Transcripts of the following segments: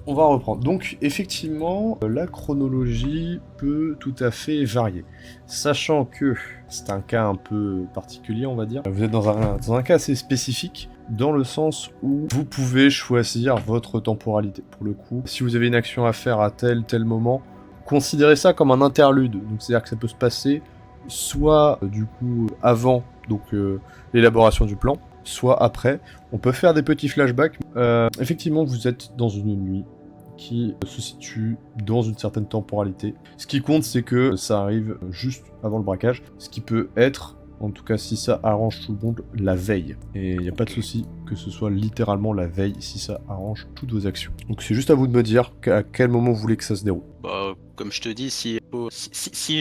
On va reprendre. Donc, effectivement, la chronologie peut tout à fait varier. Sachant que c'est un cas un peu particulier, on va dire. Vous êtes dans un cas assez spécifique, dans le sens où vous pouvez choisir votre temporalité. Pour le coup, si vous avez une action à faire à tel moment, considérez ça comme un interlude. Donc, c'est-à-dire que ça peut se passer soit, du coup, avant l'élaboration du plan, soit après. On peut faire des petits flashbacks. Effectivement, vous êtes dans une nuit qui se situe dans une certaine temporalité. Ce qui compte, c'est que ça arrive juste avant le braquage, ce qui peut être, en tout cas si ça arrange tout le monde, la veille. Et il n'y a pas de souci que ce soit littéralement la veille si ça arrange toutes vos actions. Donc c'est juste à vous de me dire à quel moment vous voulez que ça se déroule. Bah, comme je te dis, si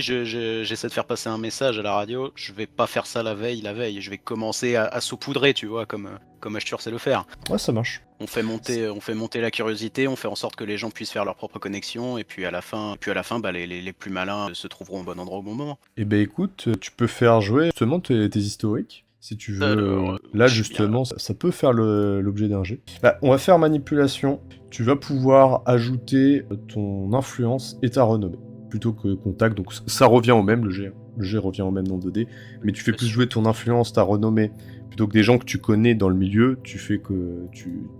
j'essaie de faire passer un message à la radio, je vais pas faire ça la veille. Je vais commencer à saupoudrer, tu vois, comme Ashtur sait le faire. Ouais, ça marche. On fait monter la curiosité, on fait en sorte que les gens puissent faire leur propre connexion, et puis à la fin, bah, les plus malins se trouveront au bon endroit au bon moment. Eh ben écoute, tu peux faire jouer justement tes historiques. Si tu veux, Alors, là je suis bien, justement, ça peut faire l'objet d'un jet. Bah, on va faire manipulation. Tu vas pouvoir ajouter ton influence et ta renommée, plutôt que contact. Donc ça revient au même, le jet. Le jet revient au même nombre de dés. Mais tu fais plus jouer ton influence, ta renommée, plutôt que des gens que tu connais dans le milieu. Tu fais que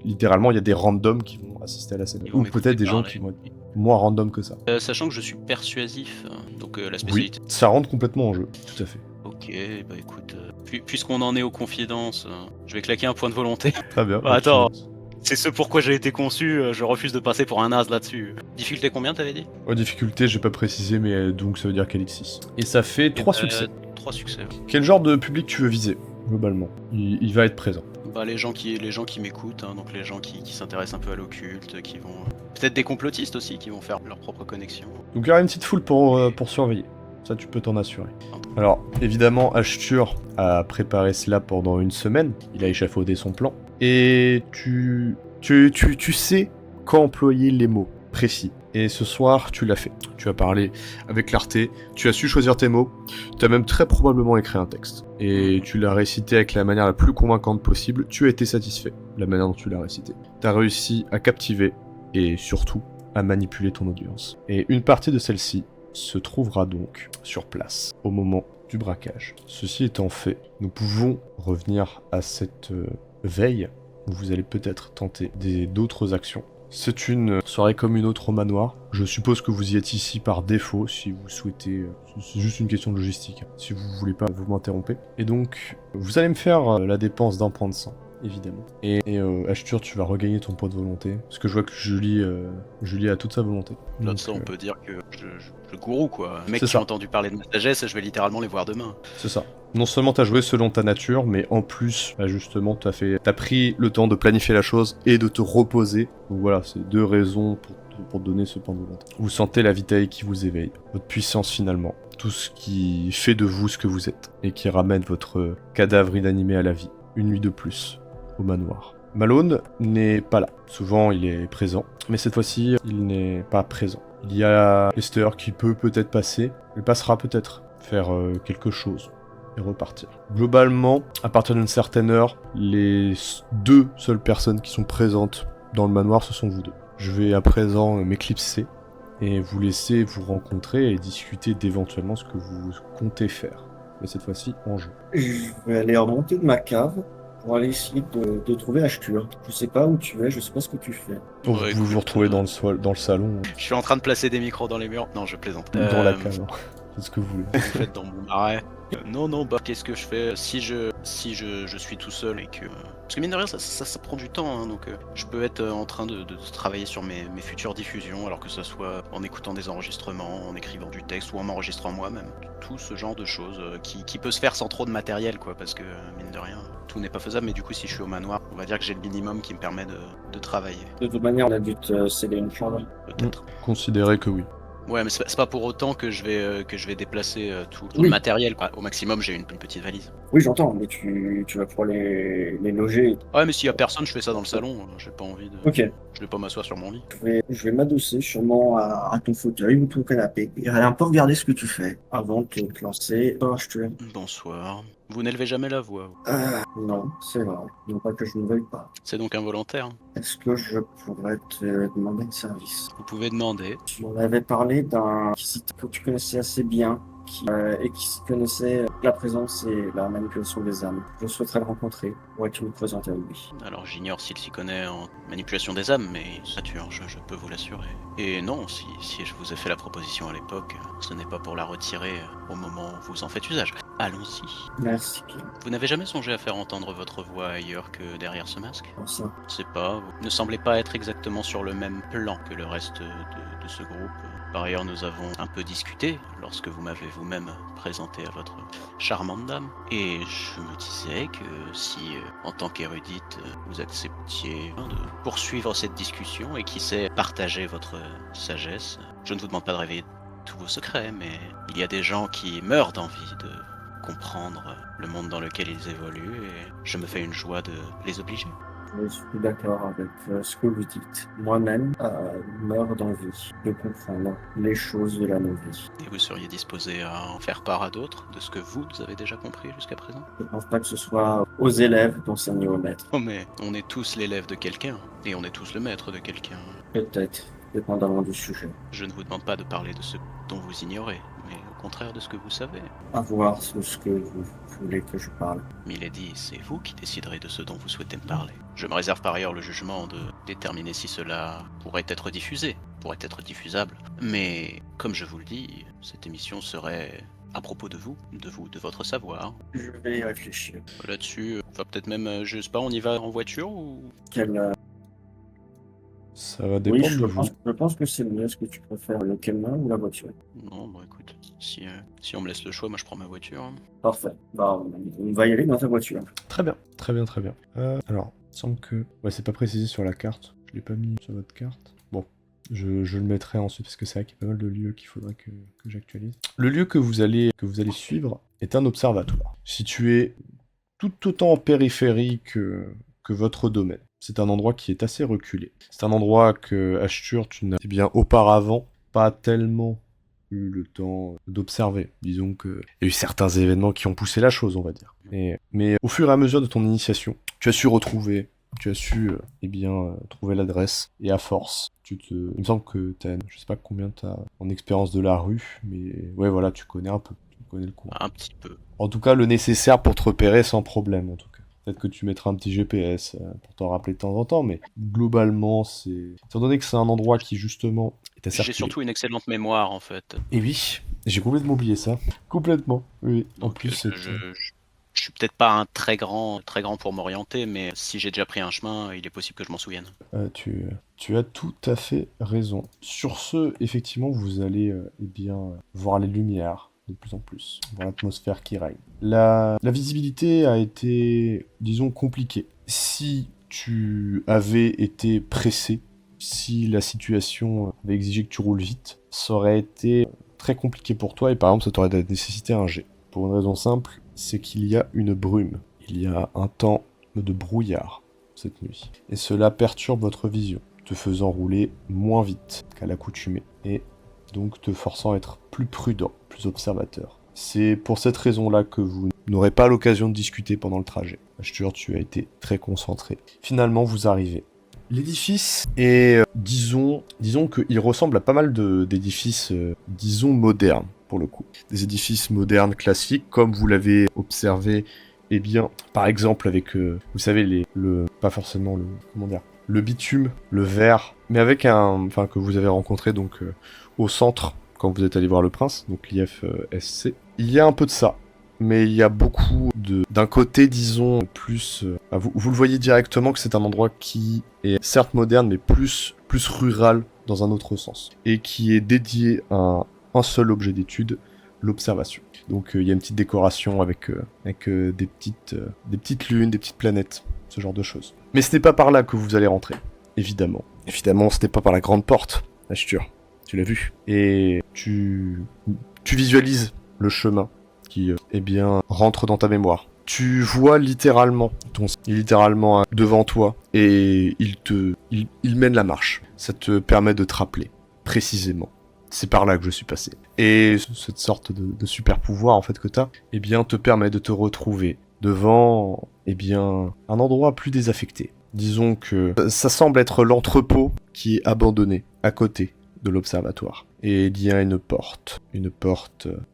littéralement, il y a des randoms qui vont assister à la scène. Ils vont Ou m'écouter peut-être des gens parler. qui vont être moins random que ça. Sachant que je suis persuasif, donc la Oui, spécialité. ça rentre complètement en jeu, tout à fait. Ok, bah écoute, puisqu'on en est aux confidences, je vais claquer un point de volonté. Très bien. Bah, attends, c'est ce pourquoi j'ai été conçu, je refuse de passer pour un as là-dessus. Difficulté combien t'avais dit? Oh, difficulté, j'ai pas précisé, mais donc ça veut dire qu'elle 6. Et ça fait 3 succès. 3 succès. Quel genre de public tu veux viser, globalement? Il va être présent. Bah les gens qui m'écoutent, hein, donc les gens qui s'intéressent un peu à l'occulte, qui vont... peut-être des complotistes aussi, qui vont faire leur propre connexion. Donc il y aura une petite foule pour surveiller. Ça, tu peux t'en assurer. Alors, évidemment, Ashtur a préparé cela pendant une semaine. Il a échafaudé son plan. Et tu sais quand employer les mots précis. Et ce soir, tu l'as fait. Tu as parlé avec clarté, tu as su choisir tes mots, tu as même très probablement écrit un texte. Et tu l'as récité avec la manière la plus convaincante possible. Tu as été satisfait de la manière dont tu l'as récité. Tu as réussi à captiver et surtout à manipuler ton audience. Et une partie de celle-ci se trouvera donc sur place au moment du braquage. Ceci étant fait, nous pouvons revenir à cette veille où vous allez peut-être tenter d'autres actions. C'est une soirée comme une autre au manoir. Je suppose que vous y êtes ici par défaut, si vous souhaitez... c'est juste une question de logistique, si vous voulez pas vous m'interrompez. Et donc, vous allez me faire la dépense d'un point de sang, évidemment. Et Ashtur, tu vas regagner ton point de volonté, parce que je vois que Julie a toute sa volonté. Là, Donc, de ça, on peut dire que je gourou, quoi. Un mec C'est qui a ça. entendu parler de ma sagesse, je vais littéralement les voir demain. C'est ça. Non seulement t'as joué selon ta nature, mais en plus, bah justement, t'as pris le temps de planifier la chose et de te reposer. Donc voilà, c'est 2 raisons pour te donner ce point de volonté. Vous sentez la vitaille qui vous éveille, votre puissance finalement, tout ce qui fait de vous ce que vous êtes, et qui ramène votre cadavre inanimé à la vie. Une nuit de plus, au manoir. Malone n'est pas là. Souvent, il est présent, mais cette fois-ci, il n'est pas présent. Il y a Lester qui peut-être passer, il passera peut-être faire quelque chose et repartir. Globalement, à partir d'une certaine heure, les 2 seules personnes qui sont présentes dans le manoir, ce sont vous 2. Je vais à présent m'éclipser et vous laisser vous rencontrer et discuter d'éventuellement ce que vous comptez faire. Mais cette fois-ci, en jeu. Je vais aller remonter de ma cave pour aller essayer de trouver Ashtur. Je sais pas où tu es, je sais pas ce que tu fais. Vous Ouais, pouvez vous écoute, retrouver dans le salon, Je suis en train de placer des micros dans les murs. Non, je plaisante. dans la cave. Hein. C'est ce que vous voulez. Vous faites dans mon marais. Non, bah qu'est-ce que je fais si je suis tout seul et que... Parce que mine de rien, ça prend du temps, hein, donc je peux être en train de travailler sur mes futures diffusions, alors que ce soit en écoutant des enregistrements, en écrivant du texte ou en m'enregistrant moi-même. Tout ce genre de choses qui peut se faire sans trop de matériel, quoi, parce que mine de rien, tout n'est pas faisable, mais du coup si je suis au manoir, on va dire que j'ai le minimum qui me permet de travailler, De toute manière, on a dû te sceller une chambre. peut-être. Considérez que oui. Ouais, mais c'est pas pour autant que je vais déplacer tout Oui. le matériel, quoi. Au maximum, j'ai une petite valise. Oui, j'entends, mais tu vas pouvoir les loger. Ouais, mais s'il y a personne, je fais ça dans le salon. J'ai pas envie de. Ok. Je vais pas m'asseoir sur mon lit. Je vais m'adosser sûrement à ton fauteuil ou ton canapé et un peu regarder ce que tu fais avant de te lancer. Oh, je te... Bonsoir. Vous n'élevez jamais la voix. Non, c'est vrai. Non pas que je ne veuille pas. C'est donc involontaire. Est-ce que je pourrais te demander un service? Vous pouvez demander. Tu m'en avais parlé d'un site que tu connaissais assez bien et qui s'y connaissait la présence et la manipulation des âmes. Je souhaiterais le rencontrer. Pourrais-tu me présenter à lui? Alors j'ignore s'il s'y connaît en manipulation des âmes, mais nature, je peux vous l'assurer. Et non, si je vous ai fait la proposition à l'époque, ce n'est pas pour la retirer au moment où vous en faites usage. Allons-y. Merci, Pierre. Vous n'avez jamais songé à faire entendre votre voix ailleurs que derrière ce masque? Enfin, C'est pas, vous ne semblez pas être exactement sur le même plan que le reste de ce groupe. Par ailleurs, nous avons un peu discuté lorsque vous m'avez vous-même présenté à votre charmante dame. Et je me disais que si, en tant qu'érudite, vous acceptiez de poursuivre cette discussion et qui sait partager votre sagesse, je ne vous demande pas de révéler tous vos secrets, mais il y a des gens qui meurent d'envie de comprendre le monde dans lequel ils évoluent et je me fais une joie de les obliger. je suis d'accord avec ce que vous dites. Moi-même, meurs d'envie de comprendre les choses de la vie. Et vous seriez disposé à en faire part à d'autres de ce que vous avez déjà compris jusqu'à présent? Je ne pense pas que ce soit aux élèves d'enseigner aux maîtres. Oh mais on est tous l'élève de quelqu'un, et on est tous le maître de quelqu'un. Peut-être, dépendamment du sujet. Je ne vous demande pas de parler de ce dont vous ignorez, mais au contraire de ce que vous savez. À voir ce que vous voulez que je parle. Milady, c'est vous qui déciderez de ce dont vous souhaitez me parler. Je me réserve par ailleurs le jugement de déterminer si cela pourrait être diffusé, pourrait être diffusable. Mais, comme je vous le dis, cette émission serait à propos de vous, de votre savoir. Je vais y réfléchir. Là-dessus, enfin peut-être même, je sais pas, on y va en voiture ou... Ça va Oui, dépendre de vous. je pense que c'est mieux. Est-ce que tu préfères le camion ou la voiture? Non, bon écoute, si on me laisse le choix, moi je prends ma voiture. Hein. Parfait. Bah, on va y aller dans ta voiture. Très bien, très bien, très bien. Alors, il semble que... Ouais, c'est pas précisé sur la carte. Je l'ai pas mis sur votre carte. Bon, je le mettrai ensuite, parce que c'est vrai qu'il y a pas mal de lieux qu'il faudrait que j'actualise. Le lieu que vous allez suivre est un observatoire, situé tout autant en périphérie que votre domaine. C'est un endroit qui est assez reculé. C'est un endroit que Ashtur, tu n'as bien auparavant pas tellement eu le temps d'observer. Disons qu'il y a eu certains événements qui ont poussé la chose, on va dire. Mais au fur et à mesure de ton initiation, tu as su retrouver, trouver l'adresse. Et à force, il me semble que je sais pas combien t'as en expérience de la rue, mais ouais, voilà, tu connais un peu. Tu connais le coin. Un petit peu. En tout cas, le nécessaire pour te repérer sans problème, en tout cas. Peut-être que tu mettras un petit GPS pour t'en rappeler de temps en temps, mais globalement, étant donné que c'est un endroit qui, justement, est assez J'ai surtout une excellente mémoire, en fait. Et oui, j'ai complètement oublié ça. Complètement, oui. Donc, en plus, je suis peut-être pas un très grand pour m'orienter, mais si j'ai déjà pris un chemin, il est possible que je m'en souvienne. Tu as tout à fait raison. Sur ce, effectivement, vous allez voir les lumières de plus en plus, voir l'atmosphère qui règne. La visibilité a été, disons, compliquée. Si tu avais été pressé, si la situation avait exigé que tu roules vite, ça aurait été très compliqué pour toi et par exemple ça t'aurait nécessité un jet. Pour une raison simple, c'est qu'il y a une brume. Il y a un temps de brouillard cette nuit. Et cela perturbe votre vision, te faisant rouler moins vite qu'à l'accoutumée. Et donc te forçant à être plus prudent, plus observateur. C'est pour cette raison-là que vous n'aurez pas l'occasion de discuter pendant le trajet. Ashtur, tu as été très concentré. Finalement, vous arrivez. L'édifice est, disons qu'il ressemble à pas mal d'édifices, disons, modernes, pour le coup. Des édifices modernes, classiques, comme vous l'avez observé, eh bien, par exemple, avec, vous savez, pas forcément le bitume, le verre, mais avec que vous avez rencontré, donc, au centre, quand vous êtes allé voir le prince, donc l'IFSC. Il y a un peu de ça, mais il y a beaucoup d'un côté, disons, plus... vous le voyez directement que c'est un endroit qui est certes moderne, mais plus rural dans un autre sens, et qui est dédié à un seul objet d'étude, l'observation. Donc il y a une petite décoration avec des petites lunes, des petites planètes, ce genre de choses. Mais ce n'est pas par là que vous allez rentrer, évidemment. Évidemment, ce n'est pas par la grande porte, Ashtur. Tu l'as vu. Et tu visualises le chemin qui, rentre dans ta mémoire. Tu vois littéralement devant toi et il mène la marche. Ça te permet de te rappeler précisément c'est par là que je suis passé. Et cette sorte de super pouvoir en fait que t'as, eh bien te permet de te retrouver devant, eh bien, un endroit plus désaffecté. Disons que ça semble être l'entrepôt qui est abandonné à côté de l'observatoire. Et il y a une porte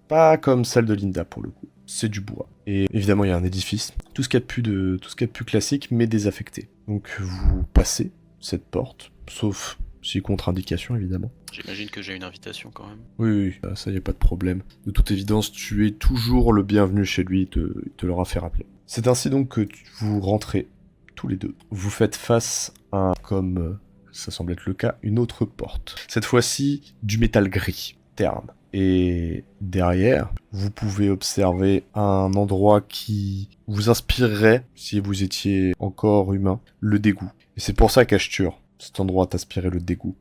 pas comme celle de Linda pour le coup. C'est du bois. Et évidemment, il y a un édifice. Tout ce qu'il y a de plus classique, mais désaffecté. Donc vous passez cette porte, sauf si contre-indication évidemment. J'imagine que j'ai une invitation quand même. Oui, ça y a pas de problème. De toute évidence, tu es toujours le bienvenu chez lui, il te l'aura fait rappeler. C'est ainsi donc que vous rentrez tous les deux. Vous faites face à, comme ça semble être le cas, une autre porte. Cette fois-ci, du métal gris, terne. Et derrière, vous pouvez observer un endroit qui vous inspirerait, si vous étiez encore humain, le dégoût. Et c'est pour ça qu'Ashtur, cet endroit t'inspirait le dégoût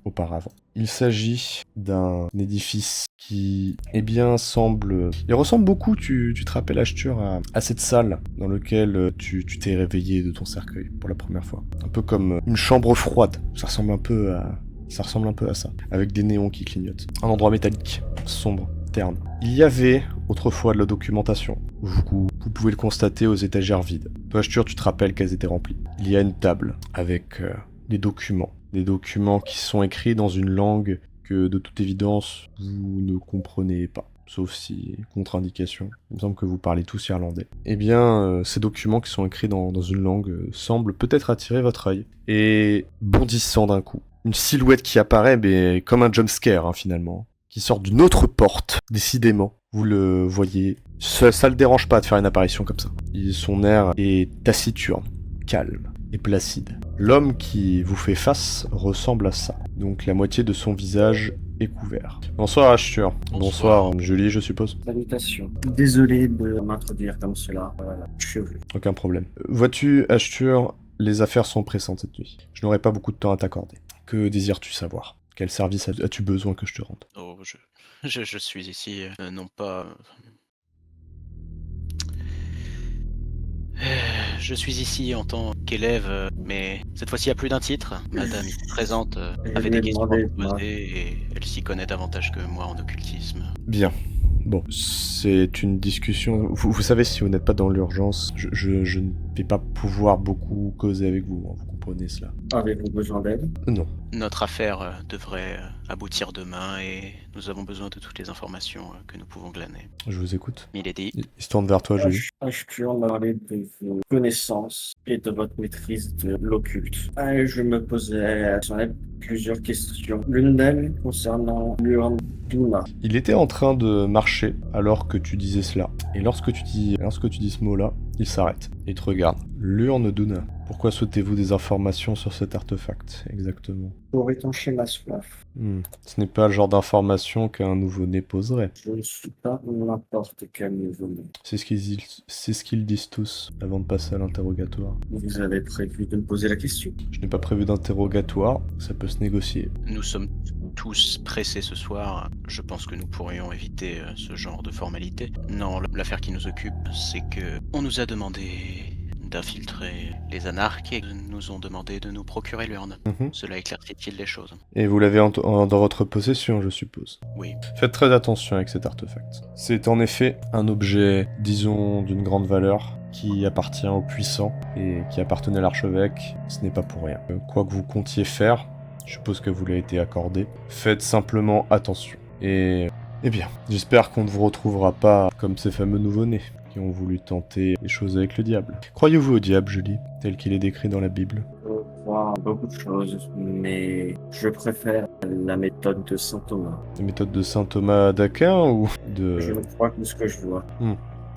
auparavant. Il s'agit d'un édifice qui, eh bien, semble... Il ressemble beaucoup, tu te rappelles Ashtur, à cette salle dans laquelle tu t'es réveillé de ton cercueil pour la première fois. Un peu comme une chambre froide, ça ressemble un peu à ça, avec des néons qui clignotent. Un endroit métallique, sombre, terne. Il y avait autrefois de la documentation. Vous pouvez le constater aux étagères vides. Toi, Ashtur, tu te rappelles qu'elles étaient remplies. Il y a une table avec des documents. Des documents qui sont écrits dans une langue que, de toute évidence, vous ne comprenez pas. Sauf si, contre-indication, il me semble que vous parlez tous irlandais. Eh bien, ces documents qui sont écrits dans une langue semblent peut-être attirer votre œil. Et bondissant d'un coup, une silhouette qui apparaît, mais comme un jumpscare, hein, finalement, qui sort d'une autre porte, décidément. Vous le voyez, ça le dérange pas de faire une apparition comme ça. Son air est taciturne, calme et placide. L'homme qui vous fait face ressemble à ça. Donc la moitié de son visage est couvert. Bonsoir Ashtur. Bonsoir Julie, je suppose. Salutations. Désolé de m'introduire comme cela. Je suis venu. Aucun problème. Vois-tu Ashtur, les affaires sont pressantes cette nuit. Je n'aurai pas beaucoup de temps à t'accorder. Que désires-tu savoir? Quel service as-tu besoin que je te rende? Oh, je suis ici, non pas... Je suis ici en tant qu'élève, mais cette fois-ci à plus d'un titre. Madame ici présente avait des questions à me poser et elle s'y connaît davantage que moi en occultisme. Bien. Bon, c'est une discussion... Vous savez, si vous n'êtes pas dans l'urgence, je ne vais pas pouvoir beaucoup causer avec vous, hein, vous comprenez cela. Avez-vous besoin d'aide? Non. Notre affaire devrait aboutir demain et nous avons besoin de toutes les informations que nous pouvons glaner. Je vous écoute. Milady. Il se tourne vers toi, Julie. Ashtur m'a parlé de vos connaissances et de votre maîtrise de l'occulte. Et je me posais plusieurs questions. L'une d'elles concernant l'urne d'Una. Il était en train de marcher alors que tu disais cela. Et lorsque tu dis ce mot-là, il s'arrête et te regarde. L'urne d'Una. Pourquoi souhaitez-vous des informations sur cet artefact, exactement? Pour étancher ma soif. Ce n'est pas le genre d'information qu'un nouveau-né poserait. Je ne suis pas n'importe quel nouveau-né. C'est ce qu'ils disent tous avant de passer à l'interrogatoire. Vous avez prévu de me poser la question? Je n'ai pas prévu d'interrogatoire, ça peut se négocier. Nous sommes tous pressés ce soir. Je pense que nous pourrions éviter ce genre de formalité. Non, l'affaire qui nous occupe, c'est que on nous a demandé d'infiltrer les anarques et nous ont demandé de nous procurer l'urne. Cela éclaircit-il les choses? Et vous l'avez dans votre possession, je suppose. Oui. Faites très attention avec cet artefact. C'est en effet un objet, disons, d'une grande valeur, qui appartient aux puissants et qui appartenait à l'archevêque. Ce n'est pas pour rien. Quoi que vous comptiez faire, je suppose que vous l'avez été accordé, faites simplement attention. Et... Eh bien, j'espère qu'on ne vous retrouvera pas comme ces fameux nouveau-nés qui ont voulu tenter les choses avec le diable. Croyez-vous au diable, Julie, tel qu'il est décrit dans la Bible? Je crois beaucoup de choses, mais je préfère la méthode de saint Thomas. La méthode de saint Thomas d'Aquin ou de... Je crois que ce que je vois.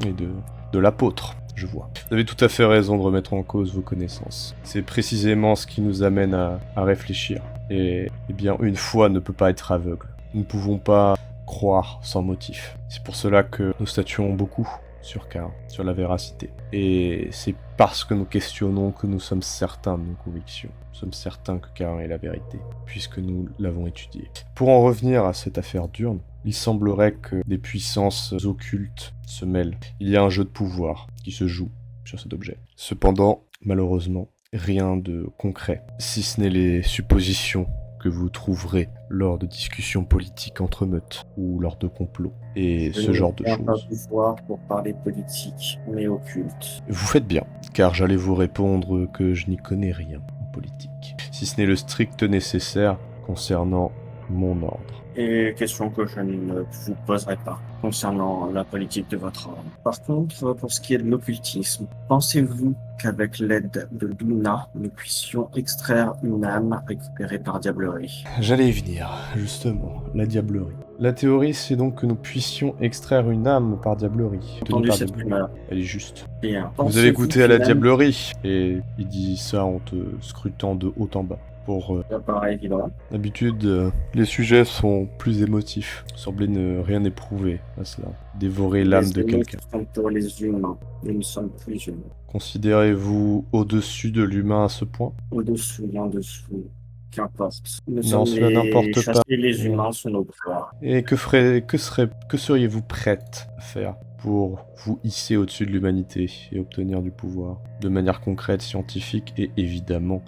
Et de l'apôtre, je vois. Vous avez tout à fait raison de remettre en cause vos connaissances. C'est précisément ce qui nous amène à réfléchir. Et bien, une foi ne peut pas être aveugle. Nous ne pouvons pas croire sans motif. C'est pour cela que nous statuons beaucoup sur Cain, sur la véracité. Et c'est parce que nous questionnons que nous sommes certains de nos convictions. Nous sommes certains que Cain est la vérité, puisque nous l'avons étudié. Pour en revenir à cette affaire d'urne, il semblerait que des puissances occultes se mêlent. Il y a un jeu de pouvoir qui se joue sur cet objet. Cependant, malheureusement, rien de concret, si ce n'est les suppositions que vous trouverez lors de discussions politiques entre meutes ou lors de complots et ce genre de Je ne viens pas choses. vous voir pour parler politique, mais occulte. Vous faites bien, car j'allais vous répondre que je n'y connais rien en politique, si ce n'est le strict nécessaire concernant mon ordre. Et question que je ne vous poserai pas concernant la politique de votre ordre. Par contre, pour ce qui est de l'occultisme, pensez-vous qu'avec l'aide de Luna, nous puissions extraire une âme récupérée par diablerie? J'allais y venir, justement, la diablerie. La théorie, c'est donc que nous puissions extraire une âme par diablerie. Tenue Entendu par cette diablerie. rumeur. Elle est juste. Bien. Vous avez goûté à la qu'une âme- diablerie. Et il dit ça en te scrutant de haut en bas. Pour Ça paraît évident. d'habitude, les sujets sont plus émotifs. Semblez ne rien éprouver à cela. Dévorer l'âme de Les quelqu'un. émotions sont pour les humains. Nous ne sommes plus humains. Considérez-vous au-dessus de l'humain à ce point? Au-dessous et en dessous. Qu'importe. Nous Non, sommes cela les n'importe chasseurs pas. et les humains sont nos proies. Et que seriez-vous prête à faire pour vous hisser au-dessus de l'humanité et obtenir du pouvoir de manière concrète, scientifique et évidemment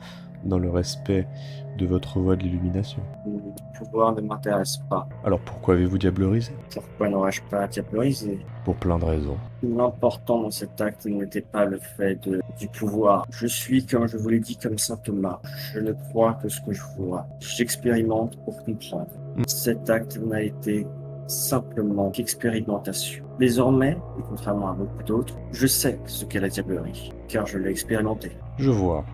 dans le respect de votre voie de l'illumination? Le pouvoir ne m'intéresse pas. Alors pourquoi avez-vous diablerisé? Pourquoi n'aurais-je pas diabolisé? Pour plein de raisons. L'important dans cet acte n'était pas le fait du pouvoir. Je suis, comme je vous l'ai dit, comme saint Thomas. Je ne crois que ce que je vois. J'expérimente pour comprendre. Cet acte n'a été simplement qu'expérimentation. Désormais, et contrairement à beaucoup d'autres, je sais ce qu'est la diablerie, car je l'ai expérimenté. Je vois.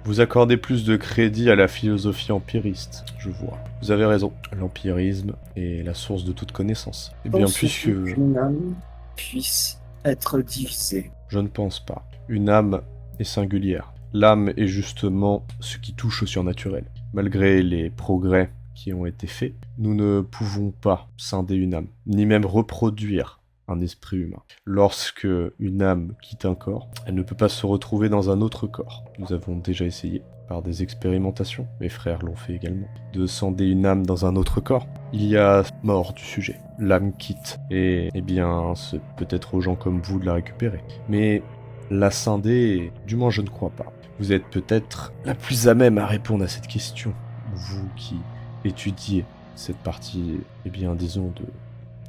Vous accordez plus de crédit à la philosophie empiriste. Je vois. Vous avez raison. L'empirisme est la source de toute connaissance. Eh bien, puisque... Qu'une âme puisse être divisée. Je ne pense pas. Une âme est singulière. L'âme est justement ce qui touche au surnaturel. Malgré les progrès qui ont été faits, nous ne pouvons pas scinder une âme, ni même reproduire un esprit humain. Lorsque une âme quitte un corps, elle ne peut pas se retrouver dans un autre corps. Nous avons déjà essayé, par des expérimentations, mes frères l'ont fait également, de scinder une âme dans un autre corps. Il y a mort du sujet. L'âme quitte, et eh bien, c'est peut-être aux gens comme vous de la récupérer. Mais la scinder, du moins je ne crois pas. Vous êtes peut-être la plus à même à répondre à cette question, vous qui étudiez cette partie, eh bien, disons,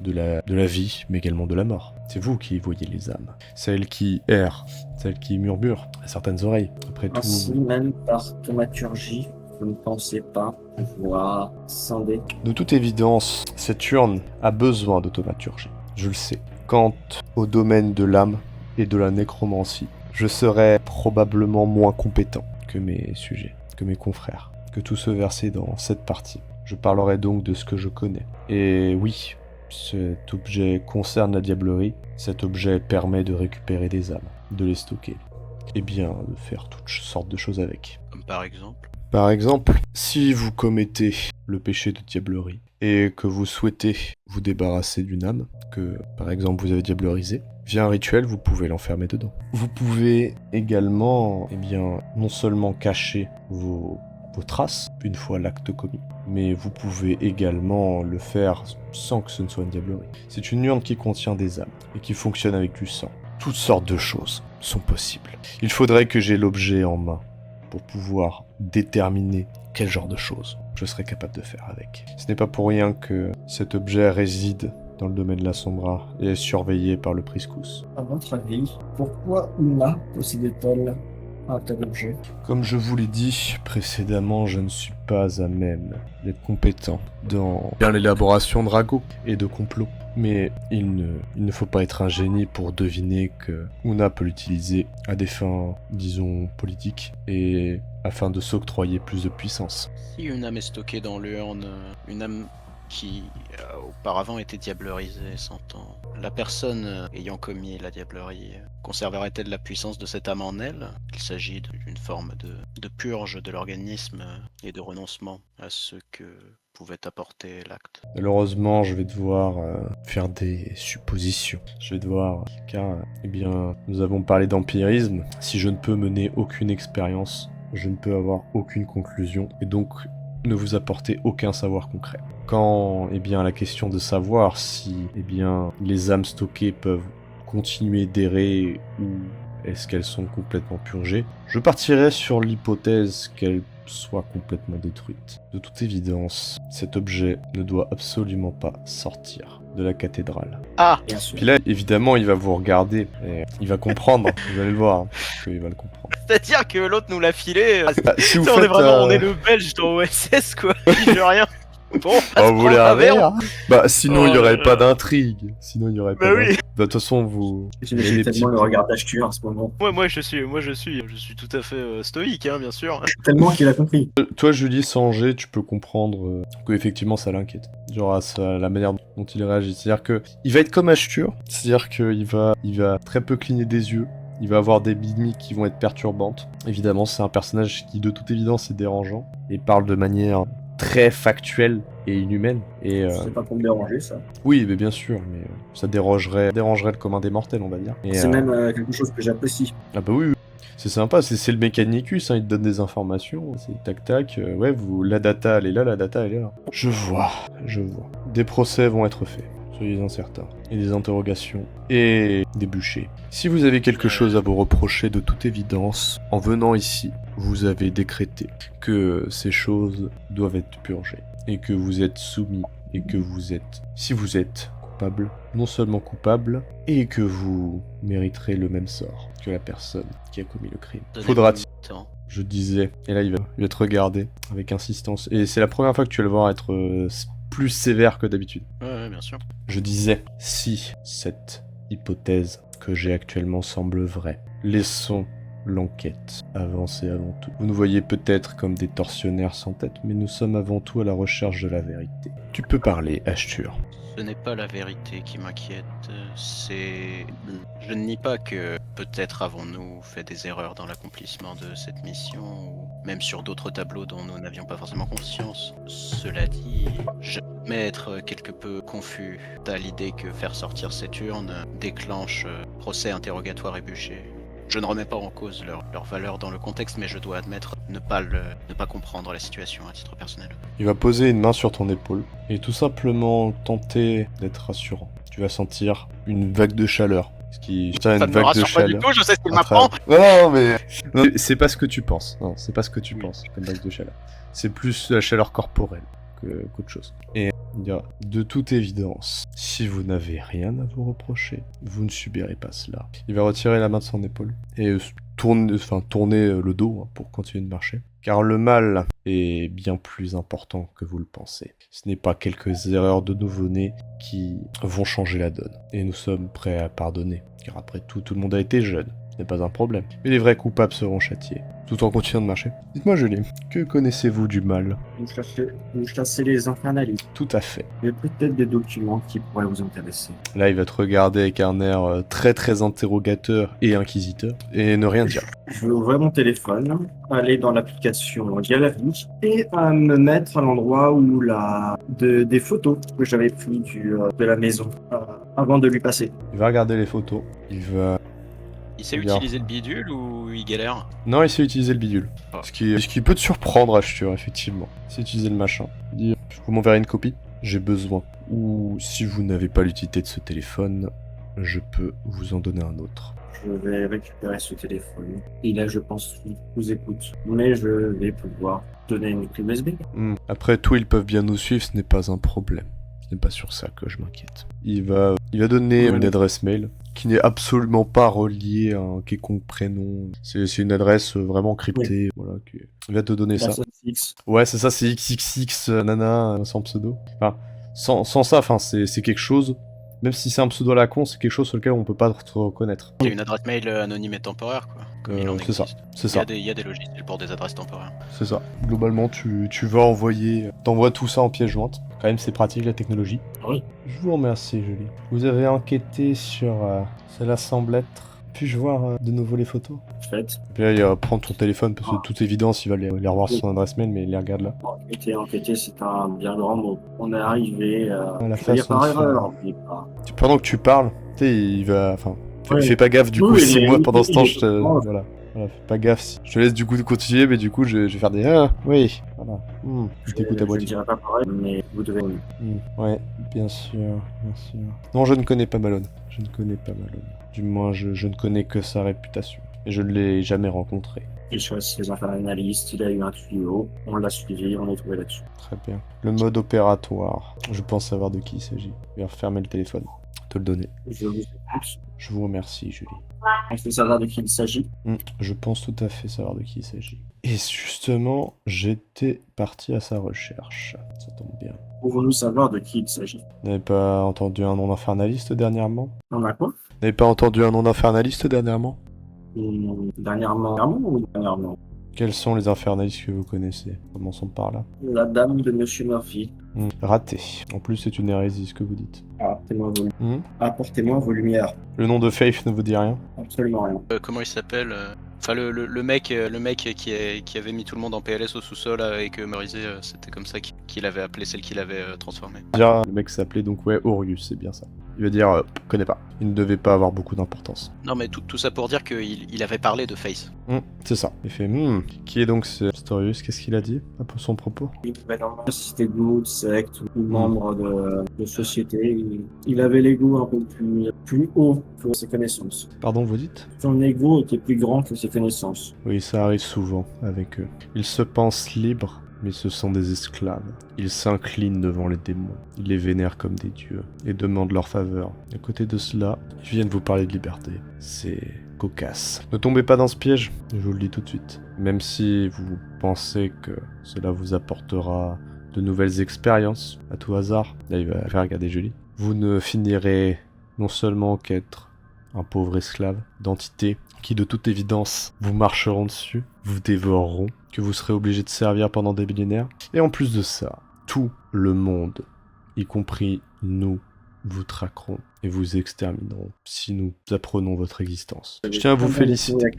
de la vie, mais également de la mort. C'est vous qui voyez les âmes. Celles qui errent, celles qui murmurent à certaines oreilles. Après tout... Ainsi, même par thaumaturgie, vous ne pensez pas pouvoir scinder. De toute évidence, cette urne a besoin de thaumaturgie. Je le sais. Quant au domaine de l'âme et de la nécromancie, je serais probablement moins compétent que mes sujets, que mes confrères, que tous ceux versés dans cette partie. Je parlerai donc de ce que je connais. Et oui, cet objet concerne la diablerie. Cet objet permet de récupérer des âmes, de les stocker, et bien de faire toutes sortes de choses avec. Comme par exemple. Par exemple, si vous commettez le péché de diablerie et que vous souhaitez vous débarrasser d'une âme, que par exemple vous avez diablerisé, via un rituel, vous pouvez l'enfermer dedans. Vous pouvez également, eh bien, non seulement cacher vos traces une fois l'acte commis, mais vous pouvez également le faire sans que ce ne soit une diablerie. C'est une urne qui contient des âmes et qui fonctionne avec du sang. Toutes sortes de choses sont possibles. Il faudrait que j'ai l'objet en main pour pouvoir déterminer quel genre de choses je serais capable de faire avec. Ce n'est pas pour rien que cet objet réside dans le domaine de la Sombra et est surveillé par le Priscus. À votre avis, pourquoi Una possédait-elle un tel objet? Comme je vous l'ai dit précédemment, je ne suis pas à même d'être compétent dans l'élaboration de ragots et de complots. Mais il ne faut pas être un génie pour deviner que Una peut l'utiliser à des fins, disons, politiques et afin de s'octroyer plus de puissance. Si une âme est stockée dans l'urne, une âme qui auparavant était diablerisée, s'entend. La personne ayant commis la diablerie conserverait-elle la puissance de cette âme en elle? Il s'agit d'une forme de purge de l'organisme et de renoncement à ce que pouvait apporter l'acte. Malheureusement, je vais devoir faire des suppositions. Je vais devoir, car, eh bien, nous avons parlé d'empirisme. Si je ne peux mener aucune expérience, je ne peux avoir aucune conclusion, et donc ne vous apporter aucun savoir concret. Quant, eh bien, à la question de savoir si, eh bien, les âmes stockées peuvent continuer d'errer ou est-ce qu'elles sont complètement purgées, je partirai sur l'hypothèse qu'elles soit complètement détruite. De toute évidence, cet objet ne doit absolument pas sortir de la cathédrale. Ah, Bien sûr. Puis là, évidemment, il va vous regarder et il va comprendre. Vous allez le voir, hein, qu'il va le comprendre. c'est-à-dire que l'autre nous l'a filé. Bah, si vous On est faites, vraiment, on est le Belge dans OSS quoi. Il veut rien. Bon, Oh, vous voulez un verre? Bah, sinon, Oh il y aurait là pas là. d'intrigue. Sinon, il y aurait pas Bah oui. d'intrigue. Bah, de toute façon, vous... J'imagine les tellement petits- le regard d'Ashtur en ce moment. Moi je suis tout à fait stoïque hein, bien sûr. Tellement qu'il a compris. Toi, Julie, sans jet, tu peux comprendre que effectivement ça l'inquiète. Genre, la manière dont il réagit. C'est-à-dire que il va être comme Ashtur. C'est-à-dire qu'il va très peu cligner des yeux. Il va avoir des mimiques qui vont être perturbantes. Évidemment, c'est un personnage qui, de toute évidence, est dérangeant. Et parle de manière très factuelle et inhumaine. Et C'est pas pour me déranger, ça. oui, mais bien sûr, mais ça dérangerait le commun des mortels, on va dire. Et, C'est même quelque chose que j'apprécie. ah bah oui, oui. C'est sympa, c'est le Mechanicus, hein, il te donne des informations, c'est tac tac, ouais, la data elle est là, la data elle est là. Je vois. Des procès vont être faits, soyez-en certains. Et des interrogations, et des bûchers. Si vous avez quelque chose à vous reprocher, de toute évidence, en venant ici, vous avez décrété que ces choses doivent être purgées, et que vous êtes soumis, et que vous êtes, si vous êtes coupable, non seulement coupable, et que vous mériterez le même sort que la personne qui a commis le crime. Faudra-t-il, je disais, et là il va te regarder avec insistance, et c'est la première fois que tu vas le voir être plus sévère que d'habitude. Ouais, bien sûr. Je disais, si cette hypothèse que j'ai actuellement semble vraie, laissons l'enquête avancer avant tout. Vous nous voyez peut-être comme des tortionnaires sans tête, mais nous sommes avant tout à la recherche de la vérité. Tu peux parler, Ashtur. Ce n'est pas la vérité qui m'inquiète, c'est... Je ne nie pas que peut-être avons-nous fait des erreurs dans l'accomplissement de cette mission, ou même sur d'autres tableaux dont nous n'avions pas forcément conscience. Cela dit, je m'admets être quelque peu confus à l'idée que faire sortir cette urne déclenche procès, interrogatoire et bûcher. Je ne remets pas en cause leur valeur dans le contexte, mais je dois admettre ne pas comprendre la situation à titre personnel. Il va poser une main sur ton épaule et tout simplement tenter d'être rassurant. Tu vas sentir une vague de chaleur. Ça ne me rassure pas du tout, je sais ce qu'il m'apprend. Non, mais c'est pas ce que tu penses. Non, c'est pas ce que tu penses comme vague de chaleur. C'est plus la chaleur corporelle qu'autre chose. Et il dira, de toute évidence, si vous n'avez rien à vous reprocher, vous ne subirez pas cela. Il va retirer la main de son épaule et tourner le dos hein, pour continuer de marcher. Car le mal est bien plus important que vous le pensez. Ce n'est pas quelques erreurs de nouveau-nés qui vont changer la donne. Et nous sommes prêts à pardonner. Car après tout le monde a été jeune. Ce n'est pas un problème. Mais les vrais coupables seront châtiés. Tout en continuant de marcher. Dites-moi, Julie, que connaissez-vous du mal? Vous chassez les infernalistes. Tout à fait. Il y a peut-être des documents qui pourraient vous intéresser. Là, il va te regarder avec un air très très interrogateur et inquisiteur. Et ne rien dire. Je vais ouvrir mon téléphone, aller dans l'application Galerie et me mettre à l'endroit où des photos que j'avais prises de la maison avant de lui passer. Il va regarder les photos. Il sait Bien. utiliser le bidule ou il galère? Non, il sait utiliser le bidule. Ah. Ce qui peut te surprendre, Ashtur, effectivement. Il sait utiliser le machin. Dire, vous m'enverrez une copie? J'ai besoin. Ou si vous n'avez pas l'utilité de ce téléphone, je peux vous en donner un autre. Je vais récupérer ce téléphone. Et là, je pense qu'il vous écoute. Mais je vais pouvoir donner une clé USB. Après tout, ils peuvent bien nous suivre, ce n'est pas un problème. Ce n'est pas sur ça que je m'inquiète. Il va donner Ouais. une adresse mail qui n'est absolument pas reliée à un quelconque prénom. C'est une adresse vraiment cryptée. Voilà, il va te donner ça. Personne fixe. Ouais, c'est ça, c'est XXX nana sans pseudo. Enfin, sans ça, enfin, c'est quelque chose. Même si c'est un pseudo à la con, c'est quelque chose sur lequel on peut pas te reconnaître. C'est une adresse mail anonyme et temporaire, quoi. Comme il en C'est ça, existe. c'est Il y ça, a il y a des logiciels pour des adresses temporaires. c'est ça. Globalement, tu vas envoyer, t'envoies tout ça en pièce jointe. Quand même, c'est pratique la technologie. Oui. Je vous remercie, Julie. Vous avez enquêté sur cela semble être. Puis-je voir de nouveau les photos? En fait, Puis là, il va prendre ton téléphone parce que de toute évidence, il va les revoir sur son adresse mail, mais il les regarde là. enquêter, c'est un bien grand mot. On est arrivé À la je vais dire façon par de faire. erreur, mais pas. Pendant que tu parles, tu sais, il va. Enfin, Ouais. fais pas gaffe du Oui, coup, il si est- moi pendant ce il temps est- je te. oh. Voilà. Voilà, fais pas gaffe. Je te laisse du coup de continuer, mais du coup, je vais faire des. Ah, oui. Voilà. Je t'écoute à Je ne moitié. dirai pas pareil, mais vous devez. Ouais, bien sûr, bien sûr. Non, je ne connais pas Malone. Je ne connais pas Malone. Du moins, je ne connais que sa réputation. Et je ne l'ai jamais rencontré. Il choisit les infernalistes, il a eu un tuyau, on l'a suivi, on est trouvé là-dessus. Très bien. Le mode opératoire. Je pense savoir de qui il s'agit. Je vais refermer le téléphone. Te le donner. Je vous écoute. Je vous remercie, Julie. On peut savoir de qui il s'agit. Je pense tout à fait savoir de qui il s'agit. Et justement, j'étais parti à sa recherche. Ça tombe bien. Pouvons-nous savoir de qui il s'agit? Vous n'avez pas entendu un nom d'infernaliste dernièrement? On a quoi? Vous n'avez pas entendu un nom d'infernaliste dernièrement? Dernièrement. Quels sont les infernalistes que vous connaissez? Commençons par là. La dame de Monsieur Murphy. Raté. En plus, c'est une hérésie ce que vous dites. Apportez-moi vos lumières. Le nom de Faith ne vous dit rien? Absolument rien. Comment il s'appelle Enfin, le mec qui avait mis tout le monde en PLS au sous-sol et que Morizé, c'était comme ça qu'il avait appelé celle qu'il avait transformée. Déjà, le mec s'appelait donc Aurius, c'est bien ça. Il veut dire, connais pas. Il ne devait pas avoir beaucoup d'importance. Non, mais tout ça pour dire qu'il avait parlé de Face. C'est ça. Il fait, qui est donc ce Storius? Qu'est-ce qu'il a dit à son propos? Il pouvait dans une société de mots, de secte ou membre de société. Il avait l'ego un peu plus haut que ses connaissances. Pardon, vous dites? Son ego était plus grand que ses connaissances. Oui, ça arrive souvent avec eux. Ils se pensent libres, mais ce sont des esclaves. Ils s'inclinent devant les démons. Ils les vénèrent comme des dieux et demandent leur faveur. À côté de cela, ils viennent vous parler de liberté. C'est cocasse. Ne tombez pas dans ce piège, je vous le dis tout de suite. Même si vous pensez que cela vous apportera de nouvelles expériences, à tout hasard, là il va faire regarder Julie, vous ne finirez non seulement qu'être un pauvre esclave d'entité qui de toute évidence vous marcheront dessus, vous dévoreront, que vous serez obligé de servir pendant des millénaires. Et en plus de ça, tout le monde, y compris nous, vous traqueront et vous extermineront si nous apprenons votre existence. Je tiens à vous féliciter.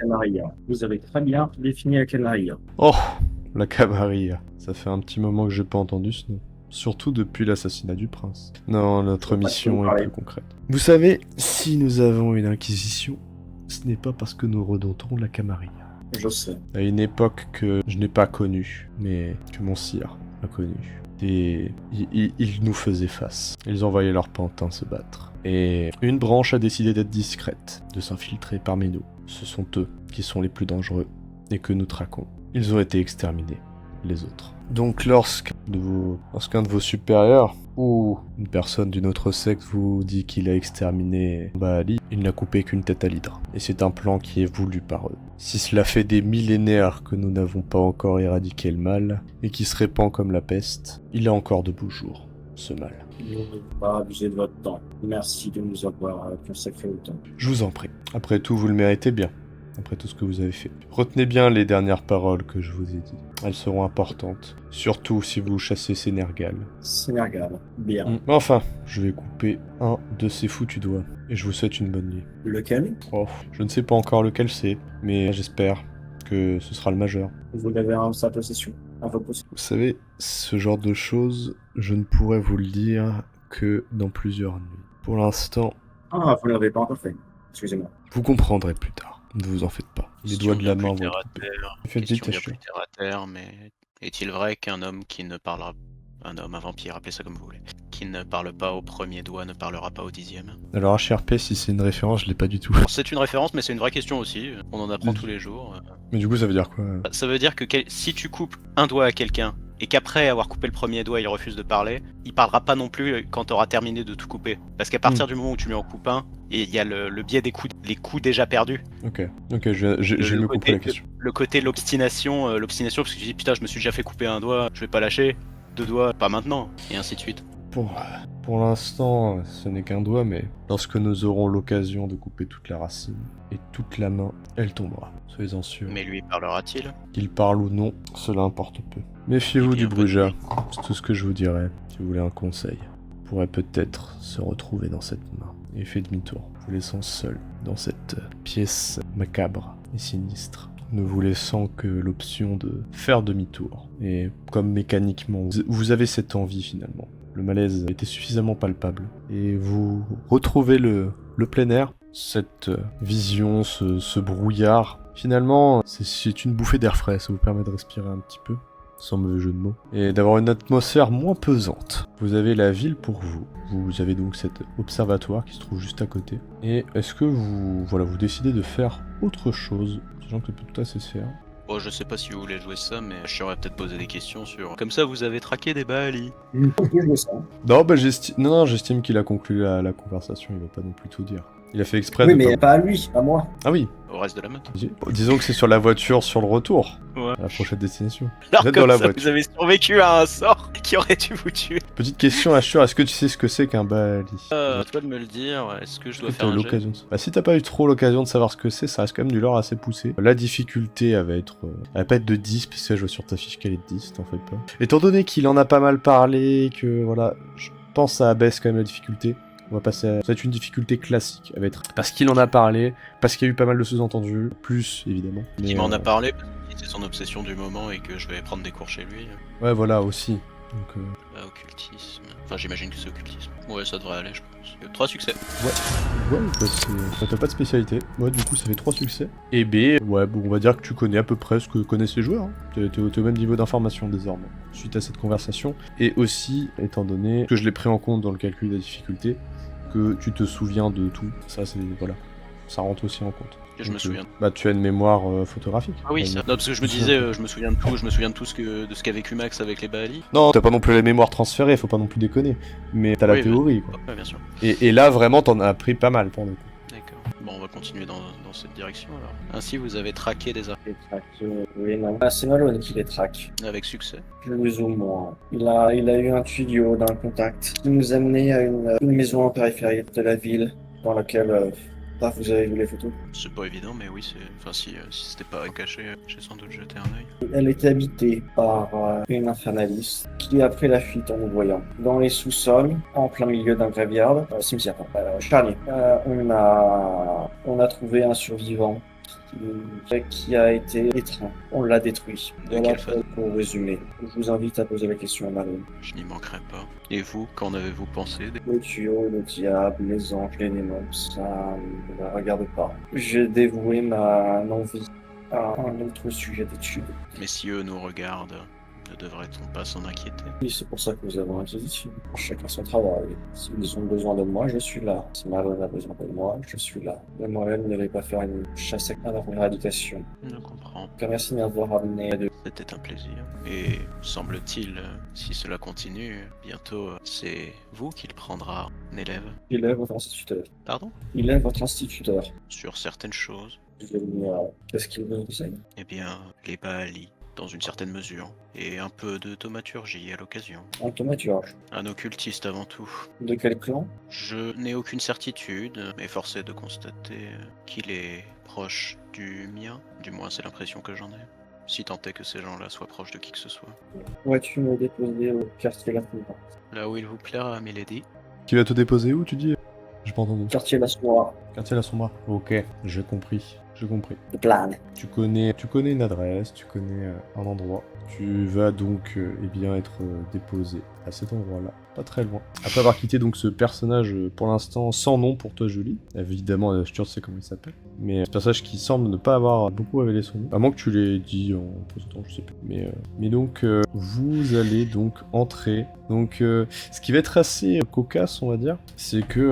Vous avez très bien défini la Canaria. Oh, la Camarilla. Ça fait un petit moment que j'ai pas entendu ce nom. Surtout depuis l'assassinat du prince. Non, notre mission est plus concrète. Vous savez, si nous avons une inquisition, ce n'est pas parce que nous redoutons la Camarilla. Je sais. À une époque que je n'ai pas connue, mais que mon sire a connue. Et ils nous faisaient face. Ils envoyaient leurs pantins se battre. Et une branche a décidé d'être discrète, de s'infiltrer parmi nous. Ce sont eux qui sont les plus dangereux et que nous traquons. Ils ont été exterminés, les autres. Donc lorsqu'un de vos supérieurs ou une personne d'une autre secte vous dit qu'il a exterminé Baali, il n'a coupé qu'une tête à l'hydre. Et c'est un plan qui est voulu par eux. Si cela fait des millénaires que nous n'avons pas encore éradiqué le mal, et qui se répand comme la peste, il a encore de beaux jours, ce mal. Nous ne voulons pas abuser de votre temps. Merci de nous avoir consacré autant. Je vous en prie. Après tout, vous le méritez bien. Après tout ce que vous avez fait. Retenez bien les dernières paroles que je vous ai dites. Elles seront importantes. Surtout si vous chassez Sénergal. Sénergal, bien. Enfin, je vais couper un de ces foutus doigts. Et je vous souhaite une bonne nuit. Lequel? Oh, je ne sais pas encore lequel c'est, mais j'espère que ce sera le majeur. Vous l'avez en sa possession? En vos possessions? Vous savez, ce genre de choses, je ne pourrais vous le dire que dans plusieurs nuits. Pour l'instant... Ah, vous ne l'avez pas encore fait. Excusez-moi. Vous comprendrez plus tard. Ne vous en faites pas. Les doigts de la main vont... Question bien plus terre à terre, mais est-il vrai qu'un homme qui ne parlera... Un homme, un vampire, appelez ça comme vous voulez. Qui ne parle pas au premier doigt ne parlera pas au 10e. Alors HRP, si c'est une référence, je l'ai pas du tout. C'est une référence, mais c'est une vraie question aussi. On en apprend tous les jours. Mais du coup, ça veut dire quoi? Ça veut dire que si tu coupes un doigt à quelqu'un, et qu'après avoir coupé le premier doigt, il refuse de parler, il parlera pas non plus quand t'auras terminé de tout couper. Parce qu'à partir du moment où tu lui en coupes un, et il y a le biais des coups, les coups déjà perdus. Ok, j'ai mieux compris la question. Le côté l'obstination, parce que tu dis putain, je me suis déjà fait couper un doigt, je vais pas lâcher. 2 doigts, pas maintenant, et ainsi de suite. Pour l'instant, ce n'est qu'un doigt, mais lorsque nous aurons l'occasion de couper toute la racine et toute la main, elle tombera. Soyez-en sûrs. Mais lui parlera-t-il? Qu'il parle ou non, cela importe peu. Méfiez-vous du Bruja, c'est tout ce que je vous dirais. Si vous voulez un conseil, vous pourrez peut-être se retrouver dans cette main. Et fait demi-tour, vous laissant seul dans cette pièce macabre et sinistre. Ne vous laissant que l'option de faire demi-tour. Et comme mécaniquement, vous avez cette envie finalement. Le malaise était suffisamment palpable. Et vous retrouvez le plein air, cette vision, ce brouillard. Finalement, c'est une bouffée d'air frais, ça vous permet de respirer un petit peu, sans mauvais jeu de mots, et d'avoir une atmosphère moins pesante. Vous avez la ville pour vous. Vous avez donc cet observatoire qui se trouve juste à côté. Et est-ce que vous décidez de faire autre chose, sachant que peut tout à se faire, Bon, je sais pas si vous voulez jouer ça, mais je saurais peut-être poser des questions sur... Comme ça, vous avez traqué des Baali. On peut jouer ça. Non, bah j'estime qu'il a conclu la conversation, il va pas non plus tout dire. Il a fait exprès Oui, de mais pas... pas à lui, à moi. Ah oui, Au reste de la meute. disons que c'est sur la voiture sur le retour, Ouais. à la prochaine destination. Alors Vous êtes comme dans la ça, voiture. vous avez survécu à un sort qui aurait dû vous tuer. Petite question, Ashur, est-ce que tu sais ce que c'est qu'un Baali? À toi de me le dire, est-ce que je dois Est-ce que faire t'as un jet l'occasion de... Bah si t'as pas eu trop l'occasion de savoir ce que c'est, ça reste quand même du lore assez poussé. La difficulté, elle va être... elle va pas être de 10, puisque je vois sur ta fiche qu'elle est de 10, t'en fais pas. Étant donné qu'il en a pas mal parlé, que voilà, je pense que ça abaisse quand même la difficulté. On va passer à... Ça va être une difficulté classique, elle va être... Parce qu'il en a parlé, parce qu'il y a eu pas mal de sous-entendus, plus évidemment. Il Mais, m'en a parlé, parce que c'est son obsession du moment et que je vais prendre des cours chez lui. Ouais, voilà, aussi. Donc, Occultisme. Enfin, j'imagine que c'est occultisme. Ouais, ça devrait aller, je pense. 3 succès. ouais, bah c'est... bah, t'as pas de spécialité. Ouais, du coup, ça fait 3 succès. Et B, ouais, bon, on va dire que tu connais à peu près ce que connaissent les joueurs. Hein. T'es au même niveau d'information désormais, suite à cette conversation. Et aussi, étant donné que je l'ai pris en compte dans le calcul de la difficulté, que tu te souviens de tout. Ça, c'est... voilà. Ça rentre aussi en compte. Que je me Donc, souviens. Bah, tu as une mémoire photographique. Ah oui, Ouais, ça. Non, parce que je me disais, je me souviens de tout, je me souviens de tout de ce qu'a vécu Max avec les Baali. Non, t'as pas non plus la mémoire transférée, faut pas non plus déconner. Mais t'as la Oui, théorie, quoi. Ouais, bien sûr. Et là, vraiment, t'en as appris pas mal, pour le coup. D'accord. Bon, on va continuer dans cette direction alors. Ainsi, vous avez traqué des armes Les tracks, oui, non. Ah, c'est Malone qui les traque. avec succès. Plus ou moins. Il a eu un tuyau d'un contact qui nous amenait à une maison en périphérie de la ville dans laquelle vous avez vu les photos. C'est pas évident, mais oui, c'est. Enfin, si c'était pas caché, j'ai sans doute jeté un œil. Elle était habitée par une infernaliste qui a pris la fuite en nous voyant. Dans les sous-sols, en plein milieu d'un graveyard, cimetière, charnier, on a trouvé un survivant qui a été étreint. On l'a détruit. De Voilà quelle façon? pour résumer. Je vous invite à poser la question à Marine. Je n'y manquerai pas. Et vous, qu'en avez-vous pensé Le tuyau, le diable, les anges, les démons, ça ne me regarde pas. J'ai dévoué ma non-vie à un autre sujet d'étude. Mais si eux nous regardent, ne devrait-on pas s'en inquiéter? Oui, c'est pour ça que nous avons inquisition. Chacun son travail. S'ils ont besoin de moi, je suis là. Si Marlon a besoin de moi, je suis là. Mais moi-même ne vais pas faire une chasse à leur éradication. Je comprends. Donc, merci de m'avoir amené de... C'était un plaisir. Et semble-t-il, si cela continue, bientôt c'est vous qui le prendra un élève. Il est votre instituteur. Pardon? Il est votre instituteur. Sur certaines choses. Qu'est-ce qu'il vous enseigne? Eh bien, les Baali, dans une certaine mesure. Et un peu de thaumaturgie à l'occasion. En thaumaturge. Un occultiste avant tout. De quel clan? Je n'ai aucune certitude, mais force est de constater qu'il est proche du mien. Du moins, c'est l'impression que j'en ai. Si tant est que ces gens-là soient proches de qui que ce soit. Pourrais-tu me déposer au quartier La Sombra? Là où il vous plaira, Milady. Qui va te déposer où, tu dis? J'ai pas entendu. Quartier La Sombra. Quartier La Sombra. Ok, j'ai compris. J'ai compris. De Plane. Tu connais une adresse, tu connais un endroit. Tu vas donc eh bien être déposé à cet endroit-là, pas très loin. Après avoir quitté donc ce personnage pour l'instant sans nom pour toi, Julie. Évidemment, tu sais comment il s'appelle. Mais ce personnage qui semble ne pas avoir beaucoup révélé son nom. À moins que tu l'aies dit en posant, je sais plus. Mais donc, vous allez donc entrer. Donc, ce qui va être assez cocasse, on va dire, c'est que...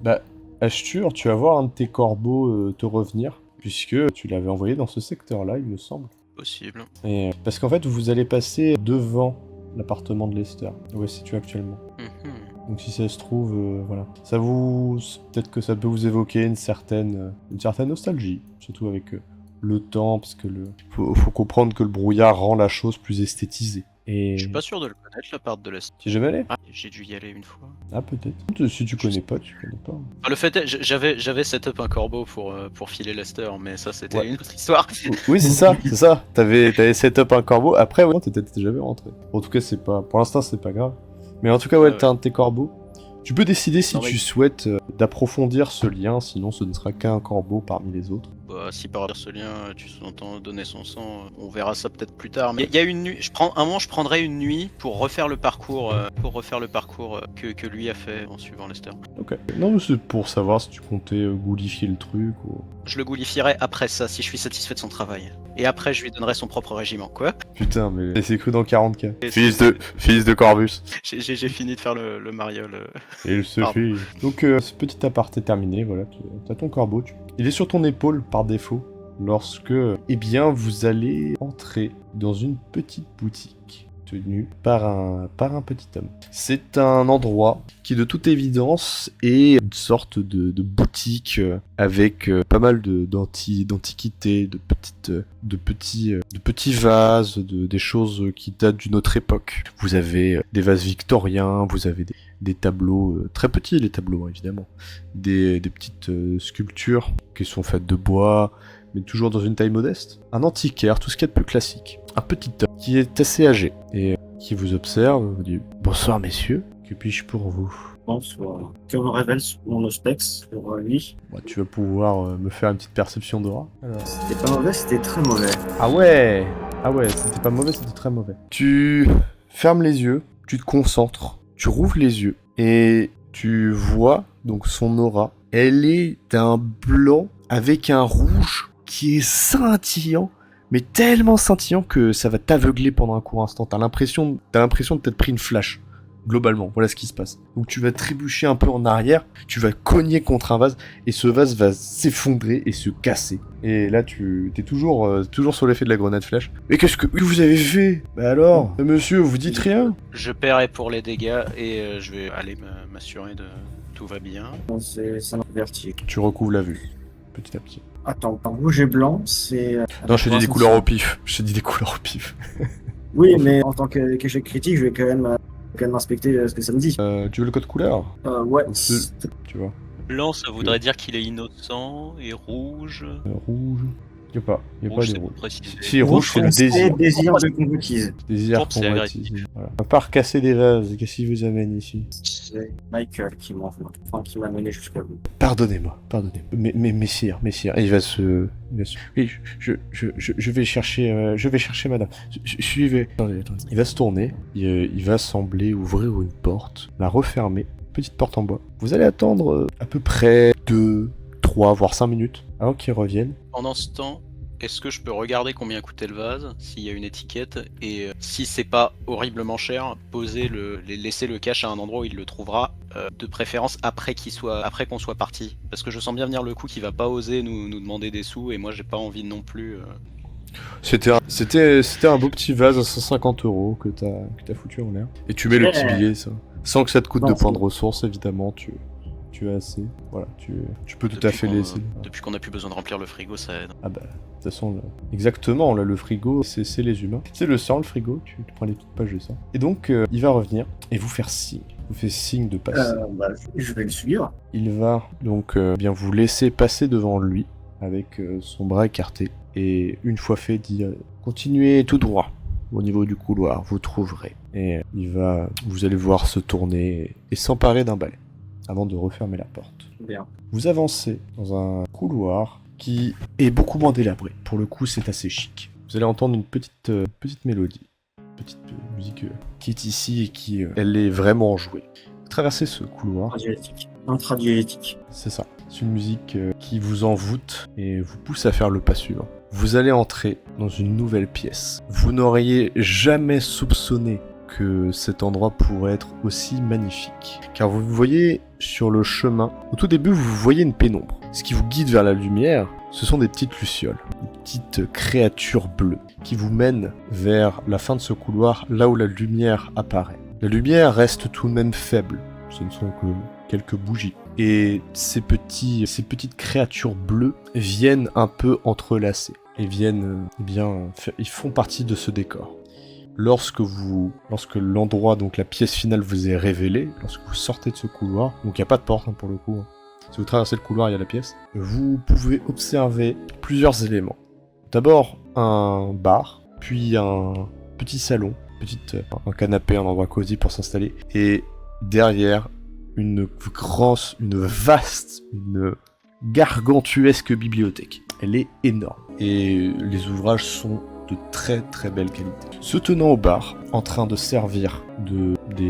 Bah... Ashtur, tu vas voir un de tes corbeaux te revenir, puisque tu l'avais envoyé dans ce secteur-là, il me semble. Possible. Et, parce qu'en fait, vous allez passer devant l'appartement de Lester, où est situé actuellement. Donc si ça se trouve, voilà. Ça vous... Peut-être que ça peut vous évoquer une certaine nostalgie, surtout avec le temps, parce que faut comprendre que le brouillard rend la chose plus esthétisée. Et... Je suis pas sûr de le connaître, la part de l'Est. T'es jamais allé? Ah, j'ai dû y aller une fois. Ah, peut-être. Si tu connais pas, tu connais pas. Ah, le fait est, j'avais set up un corbeau pour filer Lester, mais ça c'était Ouais. une autre histoire. Oui, c'est ça. T'avais set up un corbeau. Après, ouais, t'étais jamais rentré. En tout cas, c'est pas... Pour l'instant, c'est pas grave. Mais en tout cas, ouais, t'as un de tes corbeaux. Tu peux décider si tu souhaites d'approfondir ce lien, sinon ce ne sera qu'un corbeau parmi les autres. Bah, si par ce lien tu sous-entends donner son sang, on verra ça peut-être plus tard. Mais il y a une nuit, un moment je prendrai une nuit pour refaire le parcours, que lui a fait en suivant Lester. Ok. Non, mais c'est pour savoir si tu comptais goulifier le truc ou... Je le goulifierai après ça, si je suis satisfait de son travail. Et après je lui donnerai son propre régiment, quoi. Putain, mais c'est cru dans 40K. Et Fils de Corvus. J'ai fini de faire le mariole. Il se Pardon. fait. Donc, ce petit aparté terminé, voilà. T'as ton corbeau. Il est sur ton épaule par défaut. lorsque, eh bien, vous allez entrer dans une petite boutique tenue par un petit homme. C'est un endroit qui, de toute évidence, est une sorte de boutique avec pas mal d'antiquités, de petits vases, des choses qui datent d'une autre époque. Vous avez des vases victoriens, vous avez des tableaux, très petits les tableaux évidemment, des petites sculptures qui sont faites de bois, mais toujours dans une taille modeste. Un antiquaire, tout ce qu'il y a de plus classique. Un petit homme qui est assez âgé et qui vous observe, vous dit « Bonsoir messieurs, que puis-je pour vous ?» Bonsoir. Que me révèle mon Auspex pour lui? Tu vas pouvoir me faire une petite perception d'aura. Alors. C'était pas mauvais, c'était très mauvais. Ah ouais, c'était pas mauvais, c'était très mauvais. Tu fermes les yeux, tu te concentres, tu rouvres les yeux et tu vois donc son aura. Elle est d'un blanc avec un rouge qui est scintillant, mais tellement scintillant que ça va t'aveugler pendant un court instant. T'as l'impression de t'être pris une flash. Globalement, voilà ce qui se passe. Donc tu vas trébucher un peu en arrière, tu vas cogner contre un vase, et ce vase va s'effondrer et se casser. Et là, tu t'es toujours sur l'effet de la grenade flash. Mais qu'est-ce que vous avez fait? Bah alors, monsieur, vous dites rien? Je paierai pour les dégâts et je vais aller m'assurer de tout va bien. Ça m'a averti. Tu recouvres la vue, petit à petit. Attends, par rouge et blanc, c'est... Non, je te dis des couleurs au pif. Oui, mais en tant qu'échec critique, je vais quand même inspecter ce que ça me dit. Tu veux le code couleur? Ouais. Tu vois. Blanc, ça voudrait dire qu'il est innocent, et rouge... Rouge... Y a pas c'est de pour rouge. préciser. Si, rouge, c'est le désir. Désir de convoitise. Désir Pourpre, c'est convoitise. Voilà. On va pas recasser des vases, qu'est-ce qui vous amène ici? C'est Michael qui qui m'a mené jusqu'à vous. Pardonnez-moi. Mais messire. Et il va se... Oui, je vais chercher madame. Suivez. Attendez. Il va se tourner, il va sembler ouvrir une porte, la refermer, petite porte en bois. Vous allez attendre à peu près 2, 3, voire 5 minutes avant qu'il revienne. Pendant ce temps, est-ce que je peux regarder combien coûtait le vase, s'il y a une étiquette, et si c'est pas horriblement cher, laisser le cash à un endroit où il le trouvera, de préférence après qu'on soit parti. Parce que je sens bien venir le coup qu'il va pas oser nous demander des sous, et moi j'ai pas envie non plus... C'était un beau petit vase à 150 € que t'as foutu en l'air. Et tu mets le petit billet, ça. Sans que ça te coûte de points de ressources, évidemment, tu as assez. Voilà, tu peux tout à fait laisser. Depuis qu'on a plus besoin de remplir le frigo, ça aide. Ah bah, de toute façon, exactement, là, le frigo, c'est les humains. C'est le sang, le frigo, tu prends les petites pages de sang. Et donc, il va revenir et vous faire signe. Vous fait signe de passer. Je vais le suivre. Il va donc bien vous laisser passer devant lui avec son bras écarté. Et une fois fait, dit continuez tout droit au niveau du couloir, vous trouverez. Et vous allez voir se tourner et s'emparer d'un balai avant de refermer la porte. Bien. Vous avancez dans un couloir qui est beaucoup moins délabré. Pour le coup, c'est assez chic. Vous allez entendre une petite mélodie, petite musique qui est ici et qui, elle est vraiment jouée. Traversez ce couloir. Intradiélétique. C'est ça. C'est une musique qui vous envoûte et vous pousse à faire le pas suivant. Vous allez entrer dans une nouvelle pièce. Vous n'auriez jamais soupçonné que cet endroit pourrait être aussi magnifique. Car vous voyez sur le chemin, au tout début vous voyez une pénombre. Ce qui vous guide vers la lumière, ce sont des petites lucioles, des petites créatures bleues qui vous mènent vers la fin de ce couloir, là où la lumière apparaît. La lumière reste tout de même faible, ce ne sont que quelques bougies. Et ces petites créatures bleues viennent un peu entrelacées et ils font partie de ce décor. Lorsque l'endroit, donc la pièce finale vous est révélée, lorsque vous sortez de ce couloir, donc il n'y a pas de porte pour le coup, si vous traversez le couloir, il y a la pièce, vous pouvez observer plusieurs éléments. D'abord un bar, puis un petit salon, un canapé, un endroit cosy pour s'installer, et derrière une gargantuesque bibliothèque. Elle est énorme, et les ouvrages sont de très très belle qualité. Se tenant au bar, en train de servir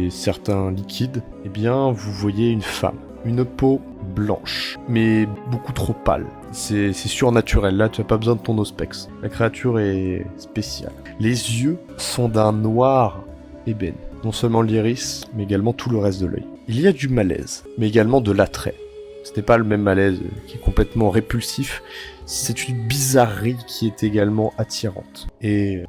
certains liquides, eh bien vous voyez une femme. Une peau blanche, mais beaucoup trop pâle. C'est surnaturel, là tu n'as pas besoin de ton auspex. La créature est spéciale. Les yeux sont d'un noir ébène. Non seulement l'iris, mais également tout le reste de l'œil. Il y a du malaise, mais également de l'attrait. Ce n'est pas le même malaise qui est complètement répulsif, c'est une bizarrerie qui est également attirante. Et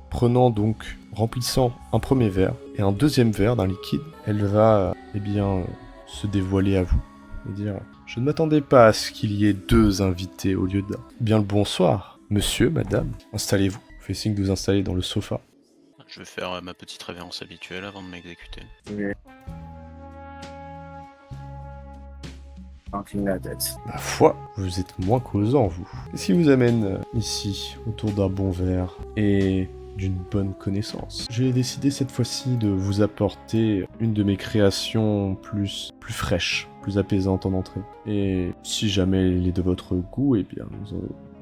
remplissant un premier verre et un deuxième verre d'un liquide, elle va, se dévoiler à vous et dire « Je ne m'attendais pas à ce qu'il y ait 2 invités au lieu d'un. Bien le bonsoir, monsieur, madame, installez-vous. » Fais signe de vous installer dans le sofa. Je vais faire ma petite révérence habituelle avant de m'exécuter. Oui. Incline la tête. Ma foi, vous êtes moins causant, vous. Qu'est-ce qui vous amène ici, autour d'un bon verre et d'une bonne connaissance? J'ai décidé cette fois-ci de vous apporter une de mes créations plus fraîche, plus apaisante en entrée. Et si jamais elle est de votre goût, eh bien, nous en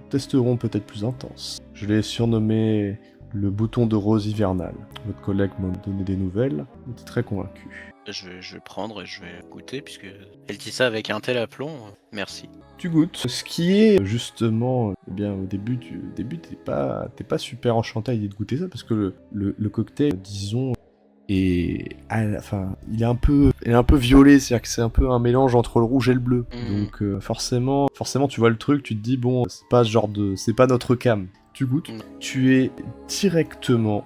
testerons peut-être plus intense. Je l'ai surnommé le bouton de rose hivernal. Votre collègue m'a donné des nouvelles, il était très convaincu. Je vais prendre et je vais goûter, puisque elle dit ça avec un tel aplomb. Merci. Tu goûtes. Ce qui est justement, au début t'es pas super enchanté à l'idée de goûter ça, parce que le cocktail, disons, il est un peu violet, c'est-à-dire que c'est un peu un mélange entre le rouge et le bleu. Donc forcément tu vois le truc, tu te dis bon, c'est pas notre cam. Tu goûtes, tu es directement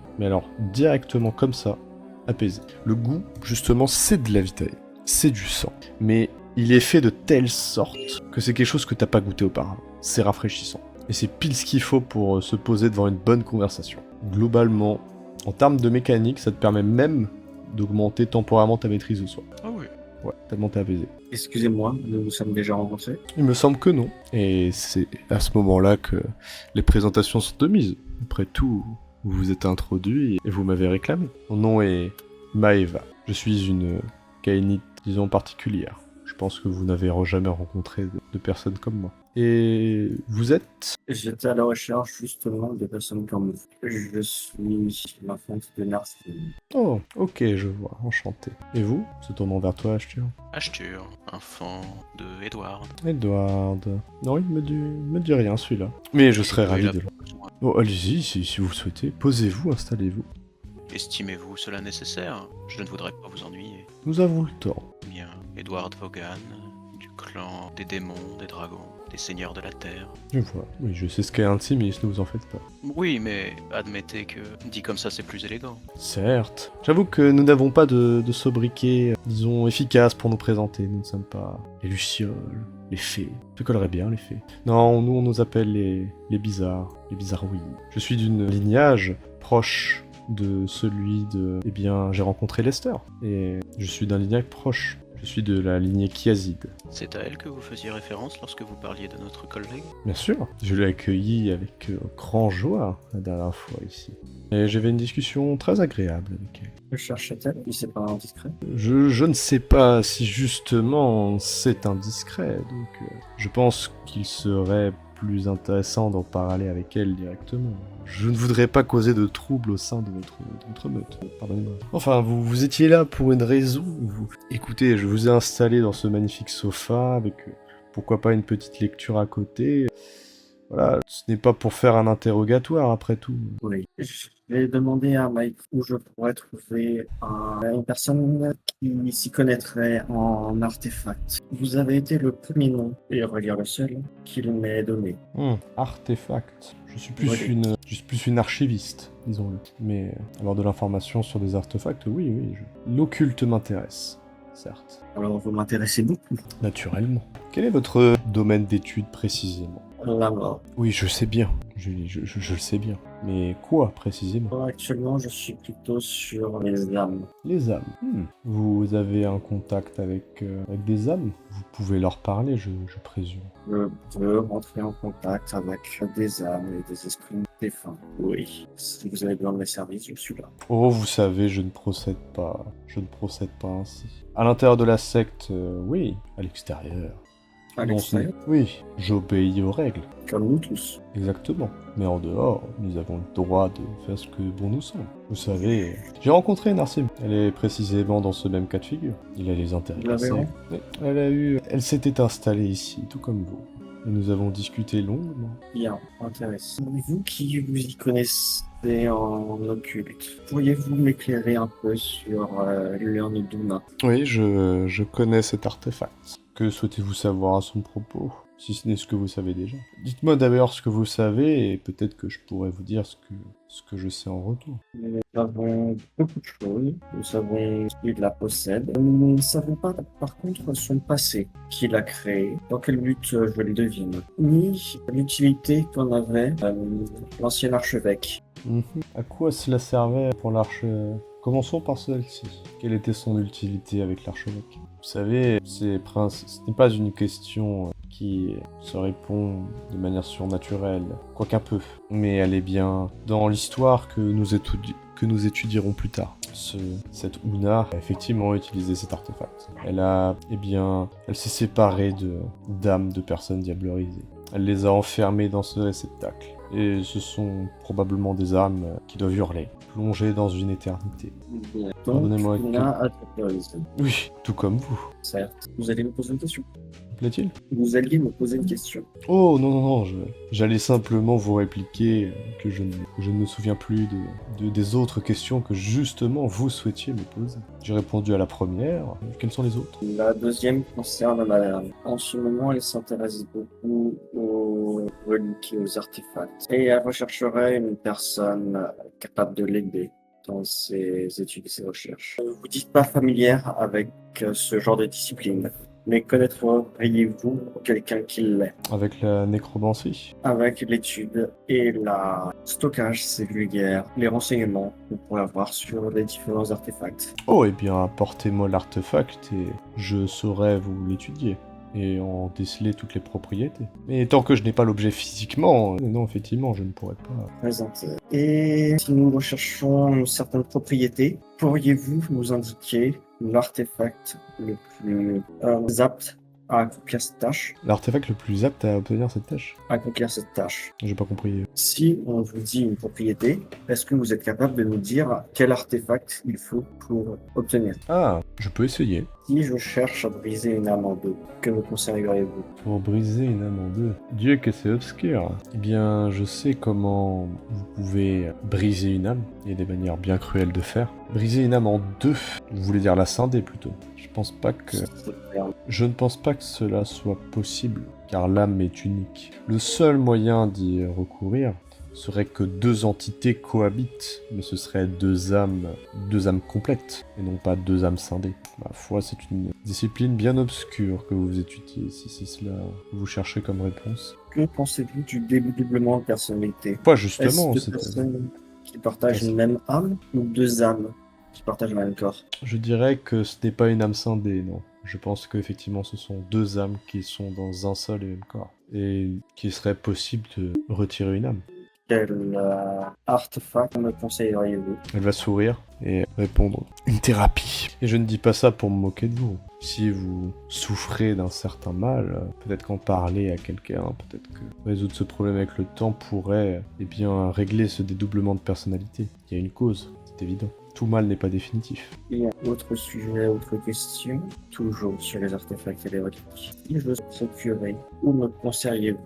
comme ça, apaisé. Le goût, justement, c'est de la vitamine, c'est du sang. Mais il est fait de telle sorte que c'est quelque chose que t'as pas goûté auparavant. C'est rafraîchissant. Et c'est pile ce qu'il faut pour se poser devant une bonne conversation. Globalement, en termes de mécanique, ça te permet même d'augmenter temporairement ta maîtrise de soi. Ah oui. Ouais, tellement t'es apaisé. Excusez-moi, nous nous sommes déjà rencontrés. Il me semble que non. Et c'est à ce moment-là que les présentations sont de mise. Après tout, vous vous êtes introduit et vous m'avez réclamé. Mon nom est Maeva. Je suis une Kainite, disons, particulière. Je pense que vous n'avez jamais rencontré de personnes comme moi. Et vous êtes... J'étais à la recherche justement de personnes comme vous. Je suis la fonte de Narcine. Oh, ok, je vois, enchanté. Et vous? Se tournant vers toi, Ashtur. Ashtur, enfant de Edward. Edward... Non, il me dit rien, celui-là. Mais je serais ravi de le... Oh, allez-y, si vous le souhaitez. Posez-vous, installez-vous. Estimez-vous cela nécessaire? Je ne voudrais pas vous ennuyer. Nous avons le temps. Bien, Edward Vaughan, du clan des démons, des dragons, des seigneurs de la terre. Je vois. Oui, je sais ce qu'est un timiste, ne vous en faites pas. Oui, mais admettez que dit comme ça c'est plus élégant. Certes. J'avoue que nous n'avons pas de sobriquet, disons, efficace pour nous présenter. Nous ne sommes pas les lucioles, les fées. Ça collerait bien, les fées. Non, nous on nous appelle les bizarres. Les bizarroïdes. Je suis d'une lignage proche de celui de... j'ai rencontré Lester. Et je suis d'un lignage proche. Je suis de la lignée Kiazid. C'est à elle que vous faisiez référence lorsque vous parliez de notre collègue? Bien sûr, je l'ai accueilli avec grand joie la dernière fois ici. Et j'avais une discussion très agréable avec elle. Que cherchait-elle? Oui, c'est pas indiscret. Je ne sais pas si justement c'est indiscret, donc je pense qu'il serait plus intéressant d'en parler avec elle directement. Je ne voudrais pas causer de troubles au sein de notre meute. Pardonnez-moi. Enfin, vous étiez là pour une raison. Écoutez, je vous ai installé dans ce magnifique sofa avec pourquoi pas une petite lecture à côté. Voilà, ce n'est pas pour faire un interrogatoire après tout. Oui. Je vais demander à Mike où je pourrais trouver une personne qui s'y connaîtrait en artefacts. Vous avez été le premier nom, et relire le seul, qu'il m'ait donné. Artefact. Je suis plus une archiviste, disons-le. Mais avoir de l'information sur des artefacts, oui. L'occulte m'intéresse, certes. Alors vous m'intéressez beaucoup. Naturellement. Quel est votre domaine d'études précisément? La mort. Oui, je sais bien. Je le sais bien. Mais quoi précisément? Actuellement, je suis plutôt sur les âmes. Les âmes. Vous avez un contact avec des âmes? Vous pouvez leur parler, je présume. Je veux rentrer en contact avec des âmes et des esprits défunts. Oui. Si vous avez besoin de mes services, je suis là. Oh, vous savez, je ne procède pas ainsi. À l'intérieur de la secte, oui. À l'extérieur. À l'extérieur? Oui, j'obéis aux règles. Comme nous tous. Exactement. Mais en dehors, nous avons le droit de faire ce que bon nous semble. Vous savez, j'ai rencontré Narcime. Elle est précisément dans ce même cas de figure. Il a les intérêts. Vous l'avez vu? Oui. Elle s'était installée ici, tout comme vous. Et nous avons discuté longuement. Bien, intéressant. Vous qui vous y connaissez en occulte, pourriez-vous m'éclairer un peu sur l'urne d'Una? Oui, je connais cet artefact. Que souhaitez-vous savoir à son propos? si ce n'est ce que vous savez déjà. Dites-moi d'ailleurs ce que vous savez, et peut-être que je pourrais vous dire ce que je sais en retour. Nous savons beaucoup de choses. Nous savons qui la possède. Nous ne savons pas, par contre, son passé, qui l'a créé, dans quel but je le devine, ni l'utilité qu'en avait l'ancien archevêque. À quoi cela servait pour l'archevêque? Commençons par celle-ci. Quelle était son utilité avec l'archevêque? Vous savez, ce n'est pas une question qui se répond de manière surnaturelle, quoiqu'un peu, mais elle est bien dans l'histoire que nous étudierons plus tard. Cette Una a effectivement utilisé cet artefact. Elle s'est séparée d'âmes de personnes diablerisées. Elle les a enfermées dans ce réceptacle. Et ce sont probablement des âmes qui doivent hurler, plongées dans une éternité. Donc, Pardonnez-moi. Una a terrorisé. Oui, tout comme vous. Certes. Vous allez me poser une question. Plaît-il? Vous alliez me poser une question. Oh non, j'allais simplement vous répliquer que je ne me souviens plus des autres questions que justement vous souhaitiez me poser. J'ai répondu à la première, quelles sont les autres? La deuxième concerne Madame. En ce moment, elle s'intéresse beaucoup aux reliques et aux artefacts. Et elle rechercherait une personne capable de l'aider dans ses études et ses recherches. Vous dites pas familière avec ce genre de discipline, mais connaîtriez-vous quelqu'un qui l'est? Avec la nécromancie? Avec l'étude et la stockage cellulaire, les renseignements qu'on pourrait avoir sur les différents artefacts. Oh, eh bien, apportez-moi l'artefact et je saurai vous l'étudier et en déceler toutes les propriétés. Mais tant que je n'ai pas l'objet physiquement, non, effectivement, je ne pourrais pas. Présenter. Et si nous recherchons certaines propriétés, pourriez-vous nous indiquer l'artefact le plus apte à accomplir cette tâche? L'artefact le plus apte à obtenir cette tâche? Accomplir cette tâche. J'ai pas compris. Si on vous dit une propriété, est-ce que vous êtes capable de nous dire quel artefact il faut pour obtenir? Ah, je peux essayer. Si je cherche à briser une âme en deux, que me conseilleriez-vous? Pour briser une âme en deux. Dieu que c'est obscur. Eh bien, je sais comment vous pouvez briser une âme. Il y a des manières bien cruelles de faire. Briser une âme en deux. Vous voulez dire la scinder plutôt. Je ne pense pas que cela soit possible, car l'âme est unique. Le seul moyen d'y recourir serait que deux entités cohabitent, mais ce serait deux âmes complètes, et non pas deux âmes scindées. Ma foi, c'est une discipline bien obscure que vous étudiez, si c'est cela que vous cherchez comme réponse. Que pensez-vous du dédoublement de personnalité? Pas justement, Est-ce deux personnes qui partagent une même âme ou deux âmes qui partagent le même corps? Je dirais que ce n'est pas une âme scindée, non. Je pense qu'effectivement ce sont deux âmes qui sont dans un seul et même corps, et qu'il serait possible de retirer une âme. Quel artefact me conseilleriez-vous? Elle va sourire et répondre une thérapie. Et je ne dis pas ça pour me moquer de vous. Si vous souffrez d'un certain mal, peut-être qu'en parler à quelqu'un, peut-être que résoudre ce problème avec le temps pourrait régler ce dédoublement de personnalité. Il y a une cause, c'est évident. Tout mal n'est pas définitif. Et un autre sujet, autre question, toujours sur les artefacts et les reliques. Si je procurais, où me conseilleriez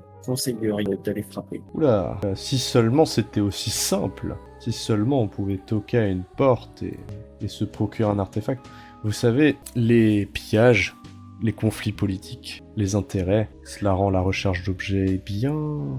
d'aller frapper? Oula, si seulement c'était aussi simple. Si seulement on pouvait toquer à une porte et se procurer un artefact. Vous savez, les pillages, les conflits politiques, les intérêts, cela rend la recherche d'objets bien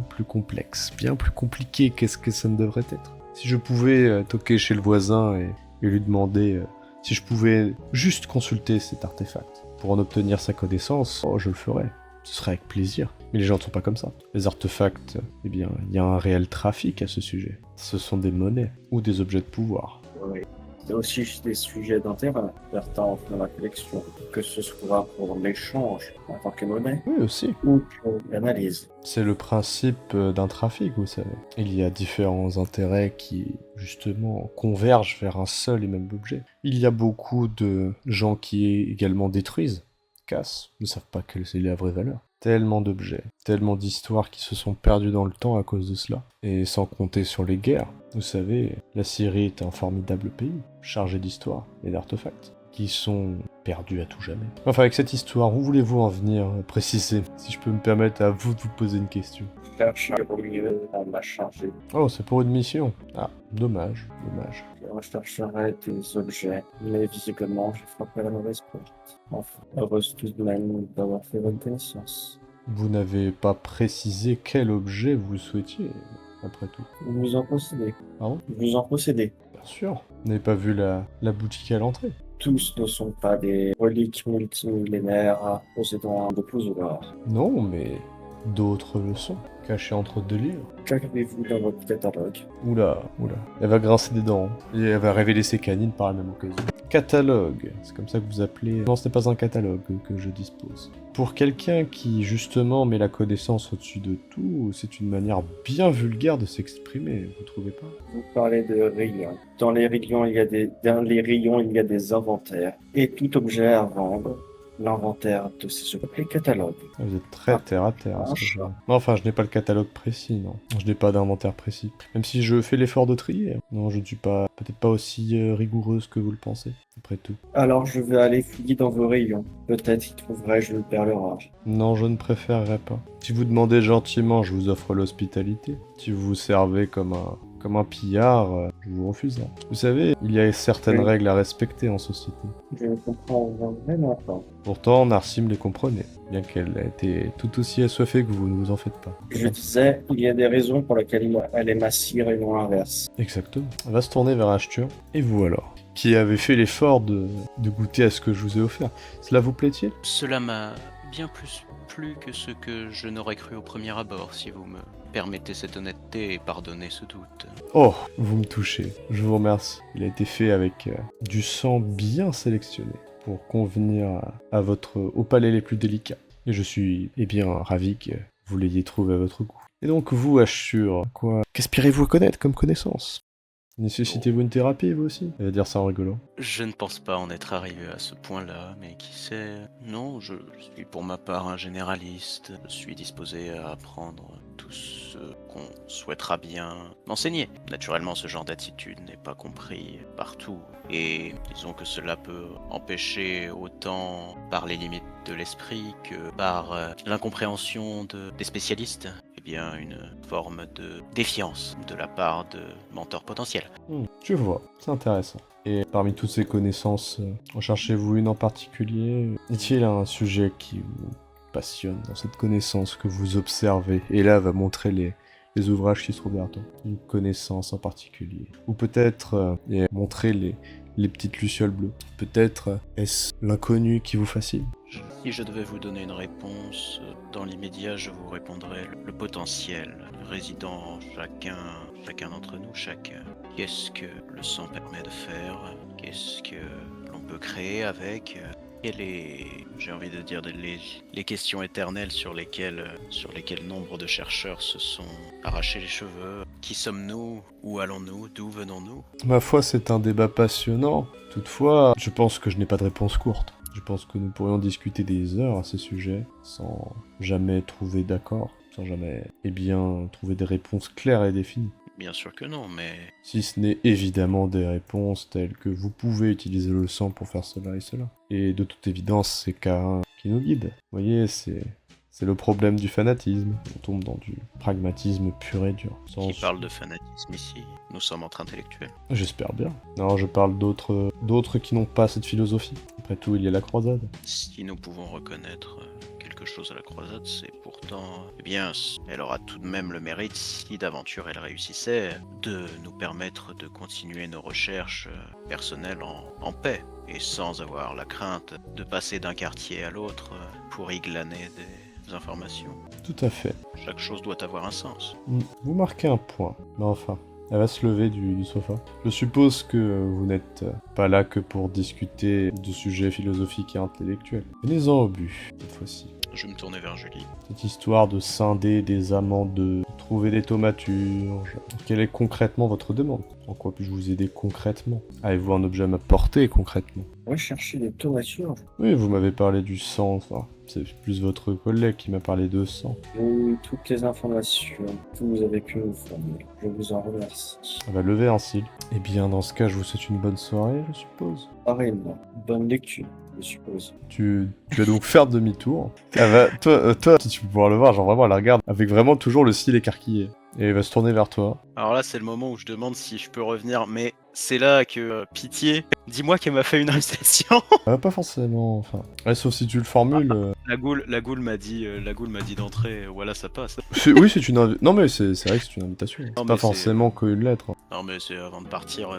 plus complexe, bien plus compliqué qu'est-ce que ça ne devrait être. Si je pouvais toquer chez le voisin et lui demander si je pouvais juste consulter cet artefact pour en obtenir sa connaissance, je le ferais. Ce serait avec plaisir. Mais les gens ne sont pas comme ça. Les artefacts, il y a un réel trafic à ce sujet. Ce sont des monnaies ou des objets de pouvoir. Oui. C'est aussi des sujets d'intérêt. Certains en font la collection, que ce soit pour l'échange en tant que monnaie Oui, aussi. ou pour l'analyse. C'est le principe d'un trafic, vous savez. Il y a différents intérêts qui, justement, convergent vers un seul et même objet. Il y a beaucoup de gens qui également détruisent, cassent, ne savent pas quelle est la vraie valeur. Tellement d'objets, tellement d'histoires qui se sont perdues dans le temps à cause de cela. Et sans compter sur les guerres. Vous savez, la Syrie est un formidable pays, chargé d'histoires et d'artefacts, qui sont perdus à tout jamais. Enfin, avec cette histoire, où voulez-vous en venir préciser? Si je peux me permettre à vous de vous poser une question. Cherche au milieu à m'a chargé. Oh, c'est pour une mission. Ah, dommage. Je rechercherai des objets, mais visiblement, j'ai frappé la mauvaise porte. Enfin, heureuse tout de même d'avoir fait bonne connaissance. Vous n'avez pas précisé quel objet vous souhaitiez, après tout. Vous en possédez. Pardon? Vous en possédez. Bien sûr. Vous n'avez pas vu la boutique à l'entrée? Tous ne sont pas des reliques multimillénaires possédant de pouvoir. Non, mais d'autres le sont, cachés entre deux livres. Qu'avez-vous dans votre catalogue? Oula. Elle va grincer des dents, et elle va révéler ses canines par la même occasion. Catalogue, c'est comme ça que vous appelez... Non, ce n'est pas un catalogue que je dispose. Pour quelqu'un qui, justement, met la connaissance au-dessus de tout, c'est une manière bien vulgaire de s'exprimer, vous trouvez pas? Vous parlez de rayons. Dans les rayons, il y a des inventaires. Et tout objet à vendre, l'inventaire de ces objets, catalogue. Ah, vous êtes très terre à terre. Non, enfin, je n'ai pas le catalogue précis, non. Je n'ai pas d'inventaire précis. Même si je fais l'effort de trier. Non, je ne suis pas... peut-être pas aussi rigoureuse que vous le pensez, après tout. Alors je vais aller fouiller dans vos rayons. Peut-être y trouverai-je une perle rare. Non, je ne préférerais pas. Si vous demandez gentiment, je vous offre l'hospitalité. Si vous vous servez comme un pillard, je vous refuserai. Vous savez, il y a certaines Oui. règles à respecter en société. Je ne comprends vraiment pas. Pourtant, Narsim les comprenait, bien qu'elle ait été tout aussi assoiffée que vous, ne vous en faites pas. Je disais, il y a des raisons pour lesquelles elle est ma cire et non l'inverse. Exactement. Elle va se tourner vers Ashtur. Et vous alors, qui avez fait l'effort de goûter à ce que je vous ai offert. Cela vous plaît-il? Cela m'a bien plus plu que ce que je n'aurais cru au premier abord, si vous me permettez cette honnêteté et pardonnez ce doute. Oh, vous me touchez. Je vous remercie. Il a été fait avec du sang bien sélectionné pour convenir au palais les plus délicats. Et je suis, ravi que vous l'ayez trouvé à votre goût. Et donc vous, Ashtur, qu'aspirez-vous à connaître comme connaissance? Nécessitez-vous une thérapie, vous aussi? Elle va dire ça en rigolant. Je ne pense pas en être arrivé à ce point-là, mais qui sait... Non, je suis pour ma part un généraliste. Je suis disposé à apprendre tout ce qu'on souhaitera bien m'enseigner. Naturellement, ce genre d'attitude n'est pas compris partout. Et disons que cela peut empêcher autant par les limites de l'esprit que par l'incompréhension des spécialistes. Une forme de défiance de la part de mentors potentiels. Je vois, c'est intéressant. Et parmi toutes ces connaissances, recherchez-vous une en particulier? Est-il un sujet qui vous passionne dans cette connaissance que vous observez? Et là, va montrer les ouvrages qui se trouvent derrière toi. Une connaissance en particulier. Ou peut-être montrer les petites lucioles bleues. Peut-être est-ce l'inconnu qui vous fascine? Si je devais vous donner une réponse, dans l'immédiat, je vous répondrais le potentiel résidant en chacun d'entre nous, chacun. Qu'est-ce que le sang permet de faire? Qu'est-ce que l'on peut créer avec? Quelles est, j'ai envie de dire, les questions éternelles sur lesquelles nombre de chercheurs se sont arrachés les cheveux? Qui sommes-nous? Où allons-nous? D'où venons-nous? Ma foi, c'est un débat passionnant. Toutefois, je pense que je n'ai pas de réponse courte. Je pense que nous pourrions discuter des heures à ces sujets sans jamais trouver d'accord, sans jamais, trouver des réponses claires et définies. Bien sûr que non, mais... Si ce n'est évidemment des réponses telles que vous pouvez utiliser le sang pour faire cela et cela. Et de toute évidence, c'est Karin qui nous guide. Vous voyez, c'est le problème du fanatisme. On tombe dans du pragmatisme pur et dur. Qui parle de fanatisme ici? Nous sommes entre intellectuels. J'espère bien. Non, je parle d'autres qui n'ont pas cette philosophie. Après tout, il y a la croisade. Si nous pouvons reconnaître quelque chose à la croisade, c'est pourtant... elle aura tout de même le mérite, si d'aventure elle réussissait, de nous permettre de continuer nos recherches personnelles en paix, et sans avoir la crainte de passer d'un quartier à l'autre pour y glaner des informations. Tout à fait. Chaque chose doit avoir un sens. Vous marquez un point, mais enfin... Elle va se lever du sofa. Je suppose que vous n'êtes pas là que pour discuter de sujets philosophiques et intellectuels. Venez-en au but, cette fois-ci. Je me tournais vers Julie. Cette histoire de scinder des amants, de trouver des thaumaturges. Quelle est concrètement votre demande? En quoi puis-je vous aider concrètement? Avez-vous un objet à m'apporter concrètement? Rechercher des thaumaturges? Oui, vous m'avez parlé du sang, enfin, c'est plus votre collègue qui m'a parlé de sang. J'ai eu toutes les informations que vous avez pu nous fournir. Je vous en remercie. Elle va lever un cil. Eh bien, dans ce cas, je vous souhaite une bonne soirée, je suppose. Pareillement. Bonne lecture, je suppose. Tu vas donc faire demi-tour. Toi, tu peux pouvoir le voir, genre vraiment, elle la regarde avec vraiment toujours le cil écarquillé. Et il va se tourner vers toi. Alors là, c'est le moment où je demande si je peux revenir, mais c'est là que, pitié, dis-moi qu'elle m'a fait une arrestation. Pas forcément, enfin... Ouais, sauf si tu le formules... La goule m'a dit d'entrer, voilà, ça passe. Oui, c'est une non mais c'est vrai que c'est une invitation. C'est pas mais forcément qu'une lettre. Non, mais c'est avant de partir,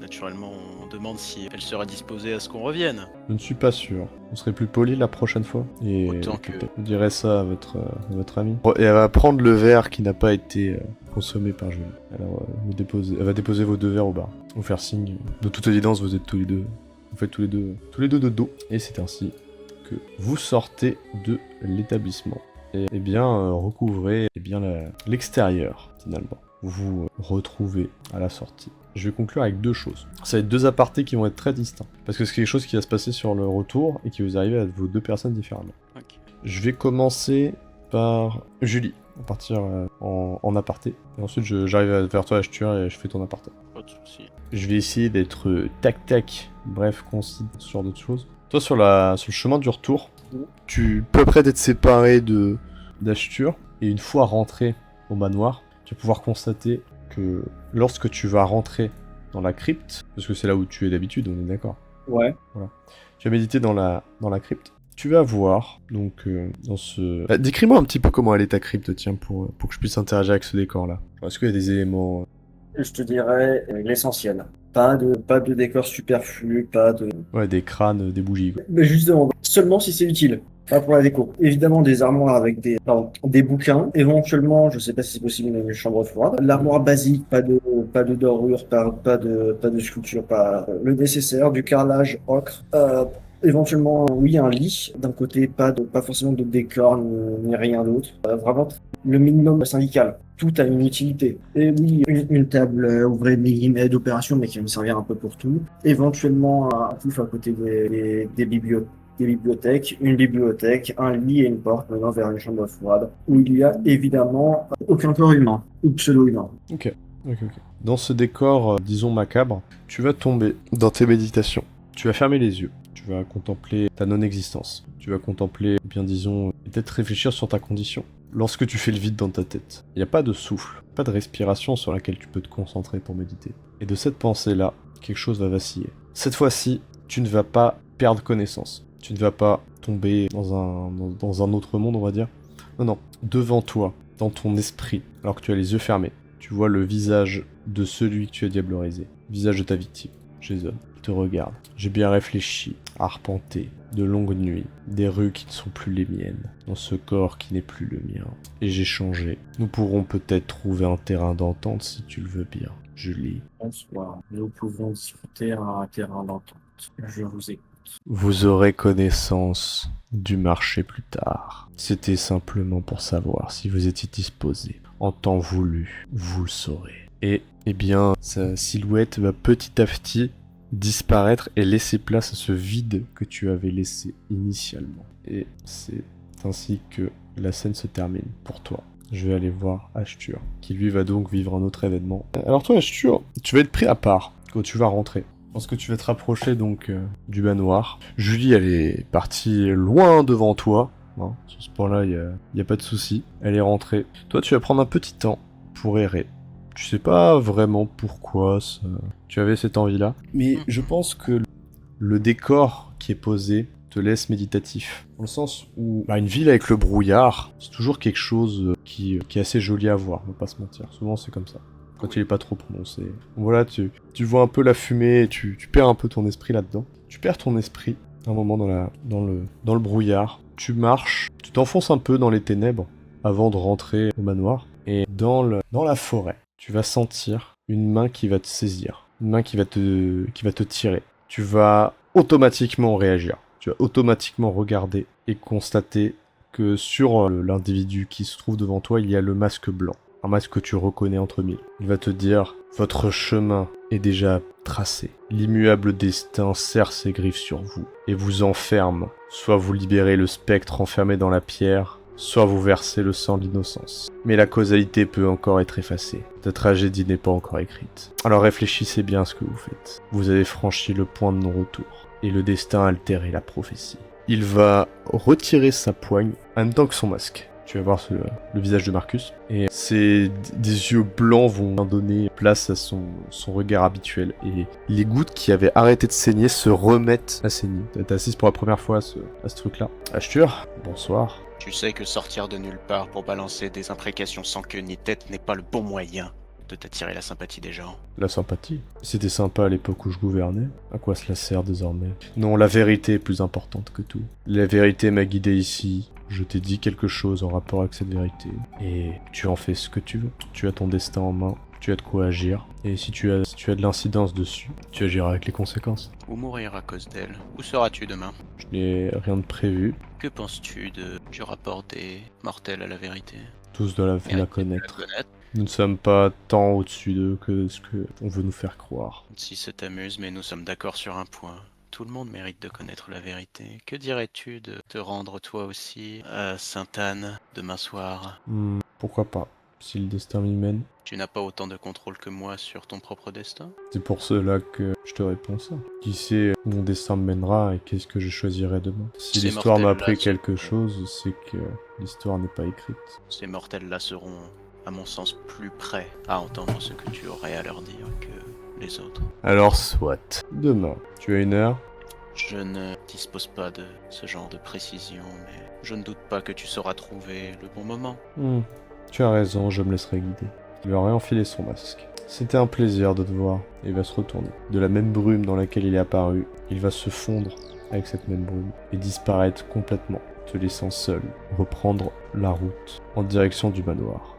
naturellement, on demande si elle sera disposée à ce qu'on revienne. Je ne suis pas sûr. Vous serez plus poli la prochaine fois. Et Autant que- vous direz ça à votre amie. Et elle va prendre le verre qui n'a pas été consommé par Julie. Alors, elle va déposer vos 2 verres au bar. Vous faire signe. De toute évidence, vous êtes tous les deux. Vous faites tous les deux de dos. Et c'est ainsi que vous sortez de l'établissement. Et bien, recouvrez l'extérieur, finalement. Vous vous retrouvez à la sortie. Je vais conclure avec 2 choses. Ça va être 2 apartés qui vont être très distincts. Parce que c'est quelque chose qui va se passer sur le retour et qui va arriver à vos 2 personnes différemment. Ok. Je vais commencer par Julie. On va partir en aparté. Et ensuite, j'arrive vers toi, Ashtur, et je fais ton aparté. Pas de soucis. Je vais essayer d'être tac-tac, bref, concis, ce genre de choses. Toi, sur le chemin du retour, tu peux après être séparé d'Ashtur. Et une fois rentré au manoir, tu vas pouvoir constater que lorsque tu vas rentrer dans la crypte, parce que c'est là où tu es d'habitude, on est d'accord. Ouais. Tu vas méditer dans la crypte. Tu vas voir, donc, dans ce... décris-moi un petit peu comment elle est ta crypte, tiens, pour que je puisse interagir avec ce décor-là. Est-ce qu'il y a des éléments... Je te dirais l'essentiel. Pas de décor superflu, pas de... Ouais, des crânes, des bougies, quoi. Mais justement, seulement si c'est utile. Pas pour la déco. Évidemment, des armoires avec des bouquins. Éventuellement, je sais pas si c'est possible, une chambre froide. L'armoire basique, pas de dorure, pas de sculpture, pas le nécessaire, du carrelage ocre. Éventuellement, oui, un lit. D'un côté, pas forcément de décor ni rien d'autre. Vraiment, le minimum syndical. Tout a une utilité. Et oui, une table, ouvrez des guillemets, d'opération, mais qui va me servir un peu pour tout. Éventuellement, un pouf à côté des bibliothèques, une bibliothèque, un lit et une porte menant vers une chambre froide, où il y a évidemment aucun corps humain, ou pseudo-humain. Ok. Dans ce décor, disons macabre, tu vas tomber dans tes méditations. Tu vas fermer les yeux. Tu vas contempler ta non-existence. Tu vas contempler, bien disons, peut-être réfléchir sur ta condition. Lorsque tu fais le vide dans ta tête, il n'y a pas de souffle, pas de respiration sur laquelle tu peux te concentrer pour méditer. Et de cette pensée-là, quelque chose va vaciller. Cette fois-ci, tu ne vas pas perdre connaissance. Tu ne vas pas tomber dans un autre monde, on va dire. Non. Devant toi, dans ton esprit, alors que tu as les yeux fermés, tu vois le visage de celui que tu as diablerisé. Le visage de ta victime, Jason. Il te regarde. J'ai bien réfléchi, arpenté, de longues nuits, des rues qui ne sont plus les miennes, dans ce corps qui n'est plus le mien. Et j'ai changé. Nous pourrons peut-être trouver un terrain d'entente si tu le veux bien, Julie. Bonsoir. Nous pouvons discuter à un terrain d'entente. Je vous écoute. Vous aurez connaissance du marché plus tard. C'était simplement pour savoir si vous étiez disposé. En temps voulu, vous le saurez. Et, eh bien, sa silhouette va petit à petit disparaître et laisser place à ce vide que tu avais laissé initialement. Et c'est ainsi que la scène se termine pour toi. Je vais aller voir Ashtur, qui lui va donc vivre un autre événement. Alors toi, Ashtur, tu vas être pris à part quand tu vas rentrer. Parce que tu vas te rapprocher donc du manoir. Julie, elle est partie loin devant toi. Hein. Sur ce point-là, il n'y a pas de souci. Elle est rentrée. Toi, tu vas prendre un petit temps pour errer. Tu sais pas vraiment pourquoi tu avais cette envie-là. Mais je pense que le décor qui est posé te laisse méditatif. Dans le sens où une ville avec le brouillard, c'est toujours quelque chose qui est assez joli à voir, on va pas se mentir. Souvent, c'est comme ça. Quand il est pas trop prononcé. Donc voilà, tu vois un peu la fumée et tu perds un peu ton esprit là-dedans. Tu perds ton esprit un moment dans le brouillard. Tu marches, tu t'enfonces un peu dans les ténèbres avant de rentrer au manoir. Et dans la forêt, tu vas sentir une main qui va te saisir. Une main qui va te tirer. Tu vas automatiquement réagir. Tu vas automatiquement regarder et constater que sur l'individu qui se trouve devant toi, il y a le masque blanc. Un masque que tu reconnais entre mille. Il va te dire « Votre chemin est déjà tracé. L'immuable destin serre ses griffes sur vous et vous enferme. Soit vous libérez le spectre enfermé dans la pierre, soit vous versez le sang de l'innocence. Mais la causalité peut encore être effacée. Ta tragédie n'est pas encore écrite. Alors réfléchissez bien à ce que vous faites. Vous avez franchi le point de non-retour. Et le destin a altéré la prophétie. » Il va retirer sa poigne en même temps que son masque. Tu vas voir le visage de Marcus. Et des yeux blancs vont donner place à son regard habituel. Et les gouttes qui avaient arrêté de saigner se remettent à saigner. T'assistes pour la première fois à ce truc-là. Ashtur, bonsoir. Tu sais que sortir de nulle part pour balancer des imprécations sans queue ni tête n'est pas le bon moyen de t'attirer la sympathie des gens. La sympathie. C'était sympa à l'époque où je gouvernais. À quoi cela sert désormais? Non, la vérité est plus importante que tout. La vérité m'a guidé ici. Je t'ai dit quelque chose en rapport avec cette vérité. Et tu en fais ce que tu veux. Tu as ton destin en main. Tu as de quoi agir. Et si tu as de l'incidence dessus, tu agiras avec les conséquences. Ou mourir à cause d'elle. Où seras-tu demain? Je n'ai rien de prévu. Que penses-tu du rapport des mortels à la vérité? Tous doivent la connaître. Nous ne sommes pas tant au-dessus d'eux que ce qu'on veut nous faire croire. Si ça t'amuse, mais nous sommes d'accord sur un point. Tout le monde mérite de connaître la vérité. Que dirais-tu de te rendre toi aussi à Sainte-Anne demain soir? Pourquoi pas, si le destin m'y mène. Tu n'as pas autant de contrôle que moi sur ton propre destin? C'est pour cela que je te réponds ça. Qui sait où mon destin me mènera et qu'est-ce que je choisirai demain? Si l'histoire m'a appris quelque chose, c'est que l'histoire n'est pas écrite. Ces mortels-là seront, à mon sens, plus prêts à entendre ce que tu aurais à leur dire que les autres. Alors soit. Demain, tu as une heure? Je ne dispose pas de ce genre de précision, mais je ne doute pas que tu sauras trouver le bon moment. Tu as raison, je me laisserai guider. Il aurait enfilé son masque. C'était un plaisir de te voir. Il va se retourner. De la même brume dans laquelle il est apparu, il va se fondre avec cette même brume et disparaître complètement, te laissant seul reprendre la route en direction du manoir.